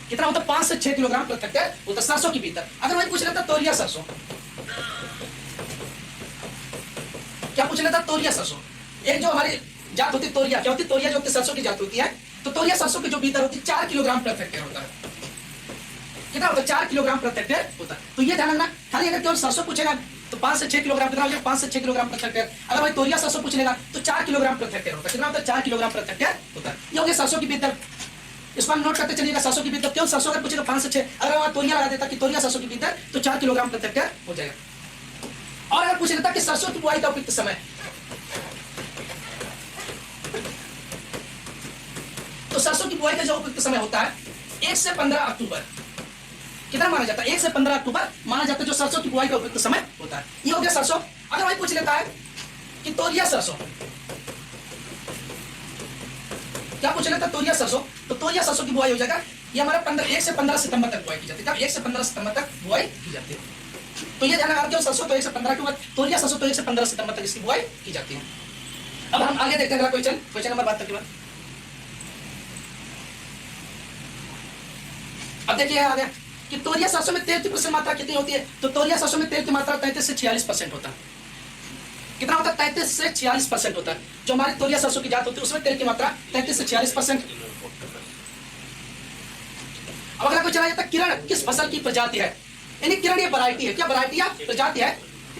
कितना होता है? 5 से 6 किलोग्राम प्रति हेक्टेयर होता है सरसों की बीज दर। अगर वही पूछ लेता तोरिया सरसों, क्या पूछ लेता? तोरिया सरसों। एक जो हमारी जात होती है तोरिया, क्या होती है? तोरिया जो होती है सरसों की जात होती है। तो तोरिया सरसों की जो बीज दर होती है 4 किलोग्राम प्रति हेक्टेयर होता है। कितना होता है? 4 किलोग्राम प्रति हेक्टेयर होता है। तो ये ध्यान रखना। खाली अगर केवल सरसों पूछेगा तो 5 से 6 किलोग्राम, कितना हो जाएगा? 5 से 6 किलोग्राम प्रति हेक्टेयर। अगर भाई तोरिया सरसों पूछ लेगा तो 4 किलोग्राम प्रति हेक्टेयर होता है। कितना होता है? 4 किलोग्राम प्रति हेक्टेयर होता है। ये हो गया सरसों की बीज दर। इसको हम नोट करते चलिएगा। सरसों की बीज दर, केवल सरसों अगर पूछेगा 5 से 6, अगर वहां तोरिया लगा देता कि तोरिया सरसों की बीज दर तो 4 किलोग्राम प्रति हेक्टेयर हो जाएगा। और अगर पूछ लेता कि सरसों की बुआई का उपयुक्त समय, तो सरसों की बुआई का जो उपयुक्त समय होता है 1 से 15 अक्टूबर। कितना माना जाता है? 1 से 15 अक्टूबर माना जाता है जो सरसों की बुआई का उपयुक्त समय होता है। ये हो गया सरसों। अगर वही पूछ लेता है कि तोरिया सरसों, क्या पूछ लेता है? तोरिया सरसों, तो तोरिया सरसों की बुआई हो जाएगा ये हमारा 1 से 15 सितंबर तक बुआई की जाती है। 1 से 15 सितंबर तक बुआई की जाती है। तो ये ध्यान रखना, सरसों तो 1 से 15 अक्टूबर, तोरिया सरसों तो 1 से 15 सितंबर तक इसकी बुआई की जाती है। अब हम आगे देखते हैं अगला क्वेश्चन, क्वेश्चन नंबर 72 के बाद। अब देखिए आ गया कि तोरिया सरसों में तेल की प्रतिशत मात्रा कितनी होती है? तो तोरिया सरसों में तेल की मात्रा 33 से 46% होता है। कितना होता है? 33 से 46% होता है। जो हमारी तोरिया सरसों की जात होती है उसमें तेल की मात्रा 33 से 46%। अब अगला क्वेश्चन आ जाता है किरण किस फसल की प्रजाति है? यानी किरण ये वैरायटी है। क्या वैरायटी या प्रजाति है?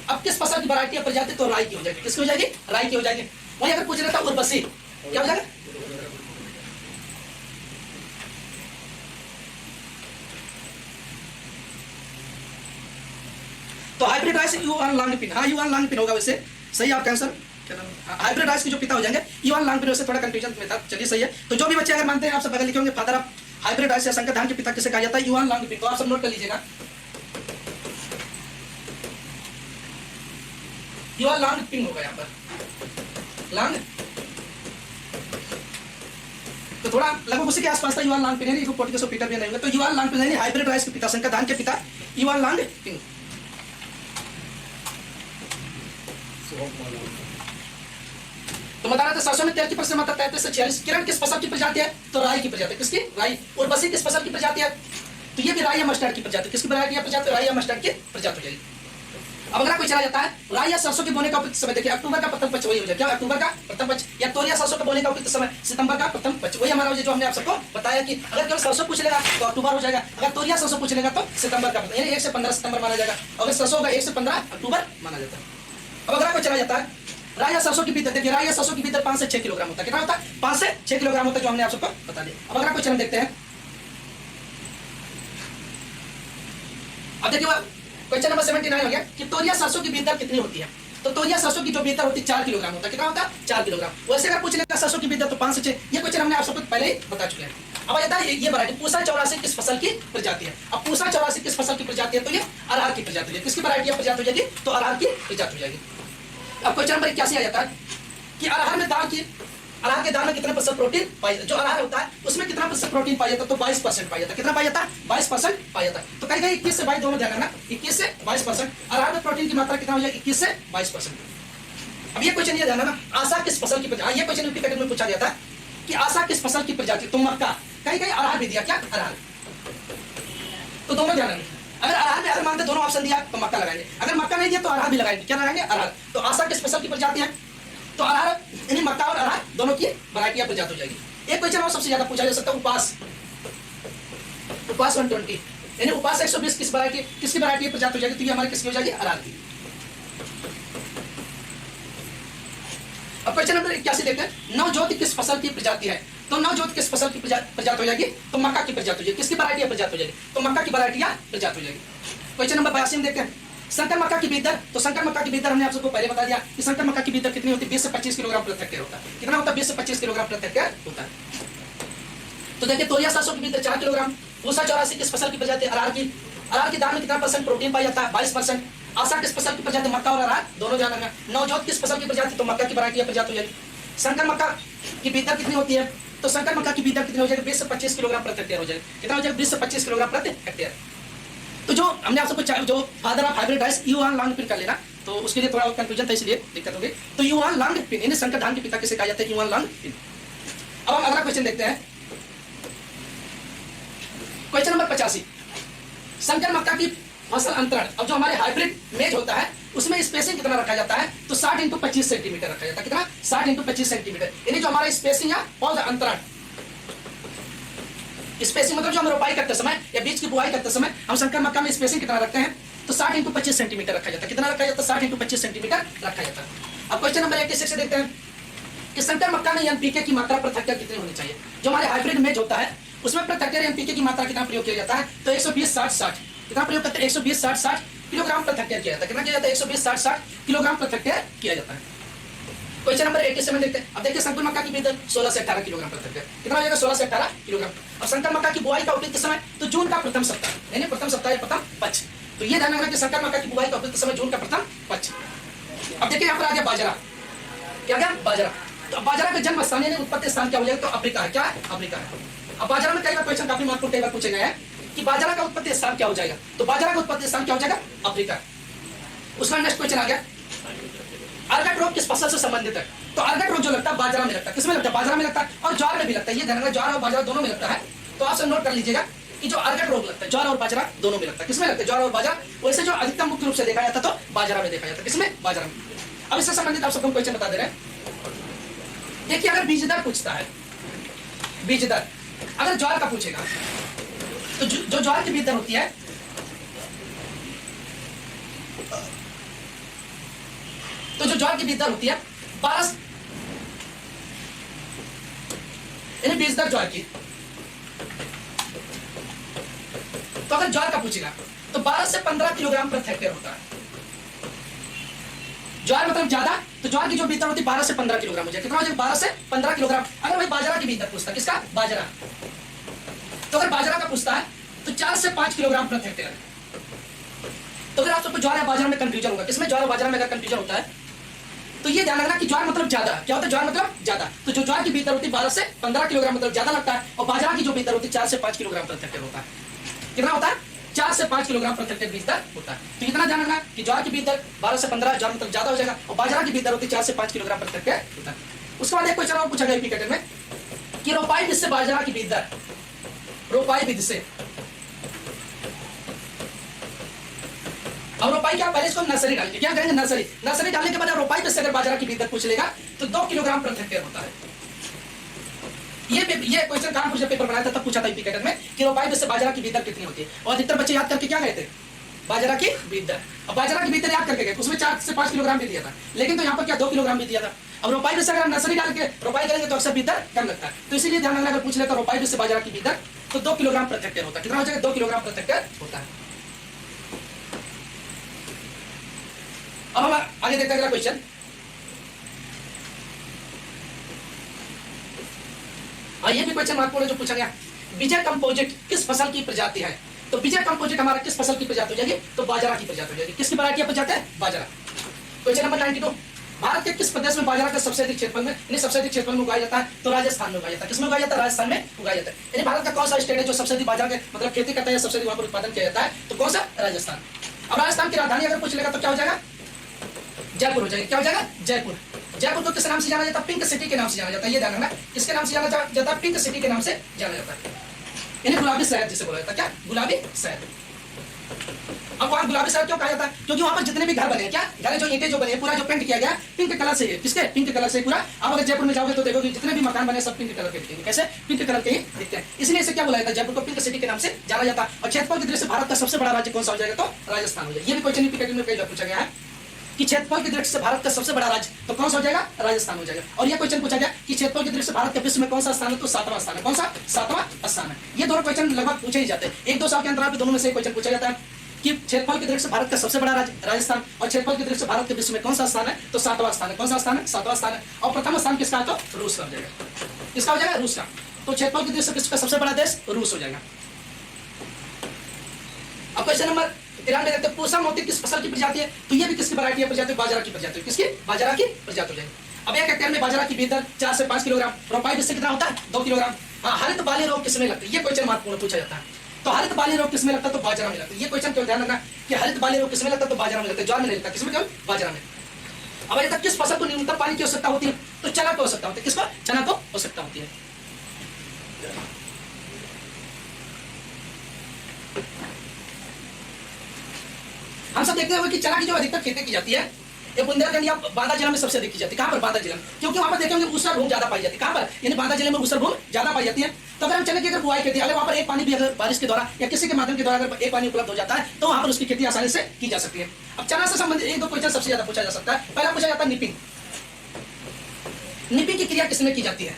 अब किस फसल की वैरायटी या प्रजाति? तो राई की हो जाएगी। किसकी हो जाएगी? राई की हो जाएगी। वही अगर पूछ लेता उर्वशी, क्या हो जाएगा? तो हाइब्रिड राइस युआन लांगपिन, हाँ युआन लांगपिन होगा वैसे, सही आपका आंसर। क्या नाम? हाइब्रिड राइस के जो पिता हो जाएंगे युआन लांगपिन, वैसे थोड़ा कंफ्यूजन में था, चलिए सही है। तो जो भी बच्चे अगर मानते हैं आप सब बगल लिखे होंगे फादर ऑफ हाइब्रिड राइस या संकर धान के पिता किसे कहा जाता है? युआन लांगपिन। तो आप सब नोट कर लीजिएगा, युआन लांगपिन होगा यहाँ पर, लांग तो थोड़ा लगभग उसी के आसपास था युवान लांग पिन, यानी पोर्टुगीज ऑफ पीटर भी नहीं होंगे। तो युवान लांग पिन यानी हाइब्रिड राइस के पिता, संकर धान के पिता युवान लांग पिन। तो बता रहा था सरसों में तेल की प्रतिशत मात्रा 33 से 46। किरण किस फसल की प्रजाति है? तो राई की प्रजाति। किसकी? राई। और बसी किस फसल की प्रजाति है? तो ये भी राई या मस्टर्ड की प्रजाति। किसकी प्रजाति? राई या मस्टर्ड की प्रजाति हो जाएगी। अब अगला कोई चला जाता है, राई या सरसों के बोने का उपयुक्त समय देखिए अक्टूबर का प्रथम पक्ष, वही हो जाए क्या? अक्टूबर का प्रथम पक्ष। या तोरिया सरसों के बोने का उपयुक्त समय सितंबर का प्रथम पक्ष, वही हमारा जो हमने आप सबको बताया कि अगर केवल सरसों पूछ लेगा तो अक्टूबर हो जाएगा, अगर तोरिया सरसों पूछ लेगा तो सितंबर का प्रथम, यानी 1 से 15 सितंबर माना जाएगा। अगर सरसों का 1 से 15 अक्टूबर माना जाता है। अब अगला कोई चला जाता है, राई या सरसों की बीज देखिए, राई या सरसों की बीज 5 से 6 किलोग्राम होता है। कितना होता है? 5 से 6 किलोग्राम होता है, जो हमने आप सबको बता दिया। अब अगला क्वेश्चन देखते हैं। अब देखिए क्वेश्चन नंबर 79 हो गया कि तोरिया सरसों की बीज दर कितनी होती है? तो तोरिया सरसों की जो बीज दर होती है 4 किलोग्राम होता है। कितना होता है? 4 किलोग्राम। वैसे अगर पूछ लेगा सरसों की बीज दर तो 5 से 6, ये क्वेश्चन हमने आप सबको पहले ही बता चुके हैं। अब आता है ये वैरायटी पूसा 84 किस फसल की प्रजाति है? अब पूसा 84 किस फसल की प्रजाति है? तो ये अरहर की प्रजाति है। किसकी वैरायटी प्रजाति हो जाएगी? तो अरहर की प्रजाति हो जाएगी। अब क्वेश्चन नंबर 81 आ जाता है कि अरहर के दाल में कितना प्रतिशत प्रोटीन पाया जाता है? जो अरहर होता है उसमें कितना प्रतिशत प्रोटीन पाया जाता है? तो 22% पाया जाता है। कितना पाया जाता है? 22% पाया जाता है। तो कहीं 21 से 22 दोनों ध्यान रखना, 21 से 22%। अरहर में प्रोटीन की मात्रा कितना हो जाएगी? 21 से 22%। अब ये क्वेश्चन ये ध्यान रखना, आशा किस फसल की प्रजाति? ये क्वेश्चन यूपी पैटर्न में पूछा जाता है कि आशा किस फसल की प्रजाति? तो मक्का। कहीं अरहर भी दिया क्या? अरहर। तो दोनों ध्यान रखना, अगर अरहर में अगर मानते दोनों ऑप्शन दिया तो मक्का लगाएंगे, अगर मक्का नहीं दिया तो अरहर भी लगाएंगे। क्या लगाएंगे? अरहर। तो आशा किस फसल की प्रजाति है? तो अरहर, यानी मक्का और अरहर दोनों की वैरायटी या प्रजाति हो जाएगी। एक क्वेश्चन और सबसे ज्यादा पूछा जा सकता है, उपास 120, यानी उपास 120 किसकी वैरायटी प्रजाति हो जाएगी? तो ये हमारी किसकी हो जाएगी? अरहर की। अब क्वेश्चन नंबर 81 देखते हैं, नवजोत किस फसल की प्रजाति है? तो नवजोत किस फसल की प्रजाति हो जाएगी? तो मक्का की प्रजाति हो जाएगी। किसकी वैरायटी या प्रजाति हो जाएगी? तो मक्का की वैरायटी या प्रजाति हो जाएगी। क्वेश्चन नंबर 82 में देखते हैं, संकर मक्का की बीज दर। तो संकर मक्का की बीज दर हमने आप सबको पहले बता दिया कि संकर मक्का की बीज दर कितनी होती है? 20 से 25 किलोग्राम प्रति हेक्टेयर होता है। कितना होता है? 20 से 25 किलोग्राम प्रति हेक्टेयर होता है। तो देखिए तोरिया सरसों की बीज दर 4 किलोग्राम। पूसा 84 किस फसल की प्रजाति? अरहर की। अरहर की दाल में कितना % प्रोटीन पाया जाता है? 22%। आशा किस फसल की प्रजाति? मक्का और अरहर दोनों जान रखना। नवजोत किस फसल की प्रजाति? तो मक्का की वैरायटी या प्रजाति हो जाएगी। संकर मक्का की बीज दर कितनी होती है? तो संकर मक्का की बीज दर कितनी हो जाएगी? 20 से 25 किलोग्राम प्रति हेक्टेयर हो जाएगी। कितना हो जाएगा? 20 से 25 किलोग्राम प्रति हेक्टेयर। तो जो हमने आप सबको जो फादर ऑफ हाइब्रिड राइस युवान लांग पिन कर लेना, तो उसके लिए थोड़ा कंफ्यूजन था, इसलिए दिक्कत होगी। तो युवान लांग पिन, यानी संकर धान के पिता किसे कहा जाता है? युवान लांग पिन। अब हम अगला क्वेश्चन देखते हैं, क्वेश्चन नंबर 85, संकर मक्का की फसल अंतरण। अब जो हमारे हाइब्रिड मेज होता है उसमें स्पेसिंग कितना रखा जाता है? तो 60 × 25 सेंटीमीटर रखा जाता है। कितना? 60 × 25 सेंटीमीटर, यानी जो हमारा स्पेसिंग है पौधा अंतरण। स्पेसिंग मतलब जो हम रोपाई करते समय या बीज की बुआई करते समय हम संकर मक्का में स्पेसिंग कितना रखते हैं? तो 60 × 25 सेंटीमीटर रखा जाता है। कितना रखा जाता है? 60 × 25 सेंटीमीटर रखा जाता है। अब क्वेश्चन नंबर 86 से देखते हैं कि संकर मक्का में एनपीके की मात्रा प्रति हेक्टेयर कितनी होनी चाहिए? जो हमारे हाइब्रिड मेज होता है उसमें प्रति हेक्टेयर एनपीके की मात्रा कितना प्रयोग किया जाता है? तो 120-60-60। कितना प्रयोग करते हैं? 120-60-60 किलोग्राम प्रति हेक्टेयर किया जाता है। कितना किया जाता है? 120-60-60 किलोग्राम प्रति हेक्टेयर किया जाता है। क्वेश्चन नंबर 87 देखते हैं। अब देखिए संकर मक्का की बीज दर 16 से 18 किलोग्राम प्रति हेक्टेयर। कितना हो जाएगा? 16 से 18 किलोग्राम। अब संकर मक्का की बुआई का उपयुक्त समय तो जून का प्रथम सप्ताह, यानी प्रथम सप्ताह या प्रथम पक्ष। तो ये ध्यान रखना कि संकर मक्का की बुआई का उपयुक्त समय जून का प्रथम पक्ष। अब देखिए यहाँ पर आ गया बाजरा। क्या गया? बाजरा। तो बाजरा का जन्म स्थान यानी उत्पत्ति स्थान क्या हो जाएगा? तो अफ्रीका है। क्या है? अफ्रीका है। अब बाजरा में कई बार क्वेश्चन काफी महत्वपूर्ण कई बार पूछे गए हैं कि बाजरा का उत्पत्ति स्थान क्या हो जाएगा? तो बाजरा का उत्पत्ति स्थान क्या हो जाएगा? अफ्रीका। उसका नेक्स्ट क्वेश्चन आ गया, अर्गट रोग किस फसल से संबंधित है? तो अर्गट रोग जो लगता है बाजरा में लगता है। किसमें लगता है? बाजरा में लगता है और ज्वार में भी लगता है। ये ध्यान रखना, ज्वार और बाजरा दोनों में लगता है। तो आप सब नोट कर लीजिएगा कि जो अर्गट रोग लगता है ज्वार और बाजरा दोनों में लगता है। किसमें लगता है? ज्वार और बाजरा। वैसे जो अधिकतम मुख्य रूप से देखा जाता है तो बाजरा में देखा जाता है। किसमें? बाजरा में। अब इससे संबंधित आप सबको क्वेश्चन बता दे रहे हैं। देखिए अगर बीज दर पूछता है, बीज दर अगर ज्वार का पूछेगा तो जो ज्वार की बीज दर होती है तो जो ज्वार की बीज दर होती है 12, यानी बीज दर ज्वार की। तो अगर ज्वार का पूछेगा तो 12 से 15 किलोग्राम प्रति हेक्टेयर होता है। ज्वार मतलब ज्यादा, तो ज्वार की जो बीज दर होती है 12 से 15 किलोग्राम हो जाए। कितना हो जाएगा? 12 से 15 किलोग्राम। अगर भाई बाजरा की बीज दर पूछता है, किसका? बाजरा। तो अगर बाजरा का पूछता है तो 4 से 5 किलोग्राम प्रति हेक्टेयर। तो अगर आप सबको ज्वार या बाजरा में कंफ्यूजन होगा, किसमें? ज्वार और बाजरा में अगर कंफ्यूजन होता है तो ये ध्यान रखना कि ज्वार मतलब ज्यादा, क्या होता है ज्वार मतलब ज्यादा। तो जो ज्वार की बीज दर होती है 12 से 15 किलोग्राम मतलब ज्यादा लगता है, और बाजरा की जो बीज दर होती है 4 से 5 किलोग्राम प्रति हेक्टेयर होता है। कितना होता है? 4 से 5 किलोग्राम प्रति हेक्टेयर बीज दर होता है। तो इतना ध्यान रखना कि ज्वार की बीज दर 12 से 15, ज्वार मतलब ज्यादा हो जाएगा, और बाजरा की बीज दर होती है 4 से 5 किलोग्राम प्रति हेक्टेयर होता है। उसके बाद एक क्वेश्चन और पूछा गया यूपी कैटेगरी में कि रोपाई बीज से बाजरा की बीज दर, रोपाई बीज से, अब रोपाई क्या, पहले इसको नर्सरी डालेंगे, क्या करेंगे नर्सरी, नर्सरी डालने के बाद रोपाई बीज से अगर बाजरा की बीज दर पूछ लेगा तो 2 किलोग्राम प्रति हेक्टेयर होता है। ये क्वेश्चन कानपुर से पेपर बनाया था तब पूछा था यूपी कैटेगरी में कि रोपाई बीज से बाजरा की बीज दर कितनी होती है, और अधिकतर बच्चे याद करके क्या गए थे, बाजरा की बीज दर। अब बाजरा की बीज दर याद करके गए, उसमें 4 से 5 किलोग्राम भी दिया था, लेकिन तो यहाँ पर क्या 2 किलोग्राम भी दिया था। अब रोपाई बीज से अगर नर्सरी डाल के रोपाई करेंगे तो अक्सर बीज दर कम लगता है, तो इसीलिए ध्यान रखना अगर पूछ ले तो रोपाई बीज से बाजरा की बीज दर तो 2 किलोग्राम प्रति हेक्टेयर होता है। कितना हो जाएगा? 2 किलोग्राम प्रति हेक्टेयर होता है। अब हम आगे देखते हैं अगला क्वेश्चन। ये भी क्वेश्चन महत्वपूर्ण है जो पूछा गया, विजय कंपोजिट किस फसल की प्रजाति है? तो विजय कंपोजिट हमारा किस फसल की प्रजाति हो जाएगी? तो बाजरा की प्रजाति हो जाएगी। किसकी वैरायटी प्रजाति है? बाजरा। क्वेश्चन नंबर 92, भारत के किस प्रदेश में बाजरा का सबसे अधिक क्षेत्रफल में, यानी सबसे अधिक क्षेत्रफल में उगाया जाता है? तो राजस्थान में उगाया जाता है। किसमें उगाया जाता है? राजस्थान में उगाया जाता है। यानी भारत का कौन सा स्टेट है जो सबसे अधिक बाजरा के मतलब खेती करता है, सबसे अधिक वहां पर उत्पादन किया जाता है? तो कौन सा? राजस्थान। अब राजस्थान की राजधानी अगर पूछ लेगा तो क्या हो जाएगा? जयपुर हो जाएगा। क्या हो जाएगा? जयपुर। जयपुर को किस नाम से जाना जाता है? पिंक सिटी के नाम से जाना जाता है। ये ध्यान रखना, किसके नाम से जाना जाता है? पिंक सिटी के नाम से जाना जाता है, यानी गुलाबी शहर जिसे बोला जाता है। क्या? गुलाबी शहर। अब वहां गुलाबी शहर क्यों कहा जाता है? क्योंकि वहां पर जितने भी घर बने, क्या घर जो ईंटें जो बने, पूरा जो पेंट किया गया पिंक कलर से है। किसके? पिंक कलर से पूरा। आप अगर जयपुर में जाओगे तो देखोगे जितने भी मकान बने सब पिंक कलर के दिखेंगे। कैसे? पिंक कलर के ही दिखते हैं। इसलिए इसे क्या बोला जाता है? जयपुर को पिंक सिटी के नाम से जाना जाता है। और क्षेत्रफल की दृष्टि से भारत का सबसे बड़ा राज्य कौन सा हो जाएगा? तो राजस्थान हो जाएगा। ये भी क्वेश्चन यूपी कैटेगरी में कई बार पूछा गया है कि क्षेत्रफल की दृष्टि से भारत का सबसे बड़ा राज्य तो कौन सा हो जाएगा? राजस्थान हो जाएगा। और यह क्वेश्चन पूछा गया कि क्षेत्रफल की दृष्टि से भारत के विश्व में कौन सा स्थान है? तो 7वां स्थान है। कौन सा? 7वां स्थान है। ये दोनों क्वेश्चन लगभग पूछे ही जाते हैं, 1-2 साल के अंतराल पे दोनों में से क्वेश्चन पूछा जाता है कि क्षेत्रफल की दृष्टि से भारत का सबसे बड़ा राज्य राजस्थान, और क्षेत्रफल की दृष्टि से भारत के विश्व में कौन सा स्थान है? तो 7वां स्थान है। कौन सा स्थान है? 7वां स्थान है। और प्रथम स्थान किसका है? तो रूस का हो जाएगा। किसका हो जाएगा? रूस का। तो क्षेत्रफल की दृष्टि से विश्व का सबसे बड़ा देश रूस हो जाएगा। अब क्वेश्चन नंबर 93 देखते हैं, पूसा मोती किस फसल की प्रजाति है? तो ये भी किसकी वैरायटी है? प्रजाति बाजरा की प्रजाति। किसकी? बाजरा की प्रजाति हो जाएगी। अब 1 हेक्टेयर में बाजरा की बीज दर 4 से 5 किलोग्राम, रोपाई बीज से कितना होता है? 2 किलोग्राम। हाँ, हरित बाली रोग किसमें लगता है? ये क्वेश्चन महत्वपूर्ण पूछा जाता है। तो हरित बाली रोग किसमें लगता है? तो बाजरा में लगता है। ये क्वेश्चन क्यों ध्यान रखना कि हरित बाली रोग किसमें लगता है? तो बाजरा में लगता है, ज्वार में नहीं लगता। किसमें? केवल बाजरा में। अब अभी तक किस फसल को न्यूनतम पानी की आवश्यकता होती है? तो चना को आवश्यकता होती है। किसको? चना को आवश्यकता होती है। हम सब देखते हुए कि चना की जो अधिकतर खेती की जाती है ये बुंदेलखंड या बांदा जिला में सबसे अधिक की जाती है। कहां पर? बांदा जिला में। क्योंकि वहां पर देखेंगे ऊसर भूमि ज्यादा पाई जाती है। कहां पर? यानी बांदा जिले में ऊसर भूमि ज्यादा पाई जाती है। तो अगर हम चने की अगर बुआई करते हैं, अगर वहां पर एक पानी भी अगर बारिश के द्वारा या किसी के माध्यम के द्वारा अगर एक पानी उपलब्ध हो जाता है तो वहां पर उसकी खेती आसानी से की जा सकती है। अब चना से संबंधित 1-2 क्वेश्चन सबसे ज्यादा पूछा जा सकता है। पहला पूछा जाता है निपिंग। निपिंग की क्रिया किसमें की जाती है?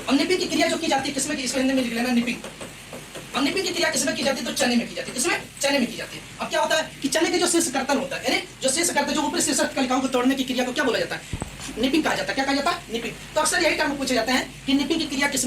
और निपिंग की क्रिया जो की जाती है किसमें की? इसमें हिंदी में लिख लेना निपिंग। अब निपिंग की क्रिया किसमें की जाती है? तो चने में की जाती है। किसमें? चने में की जाती है। अब क्या होता है कि चने के जो शीर्ष कर्तन होता है, यानी जो शीर्ष कर्तन जो ऊपरी शीर्ष कलिकाओं को तोड़ने की क्रिया को क्या बोला जाता है? निपिंग कहा जाता है। क्या कहा जाता है? निपिंग। तो अक्सर यही टर्म पूछे जाते हैं कि निपिंग की क्रिया किस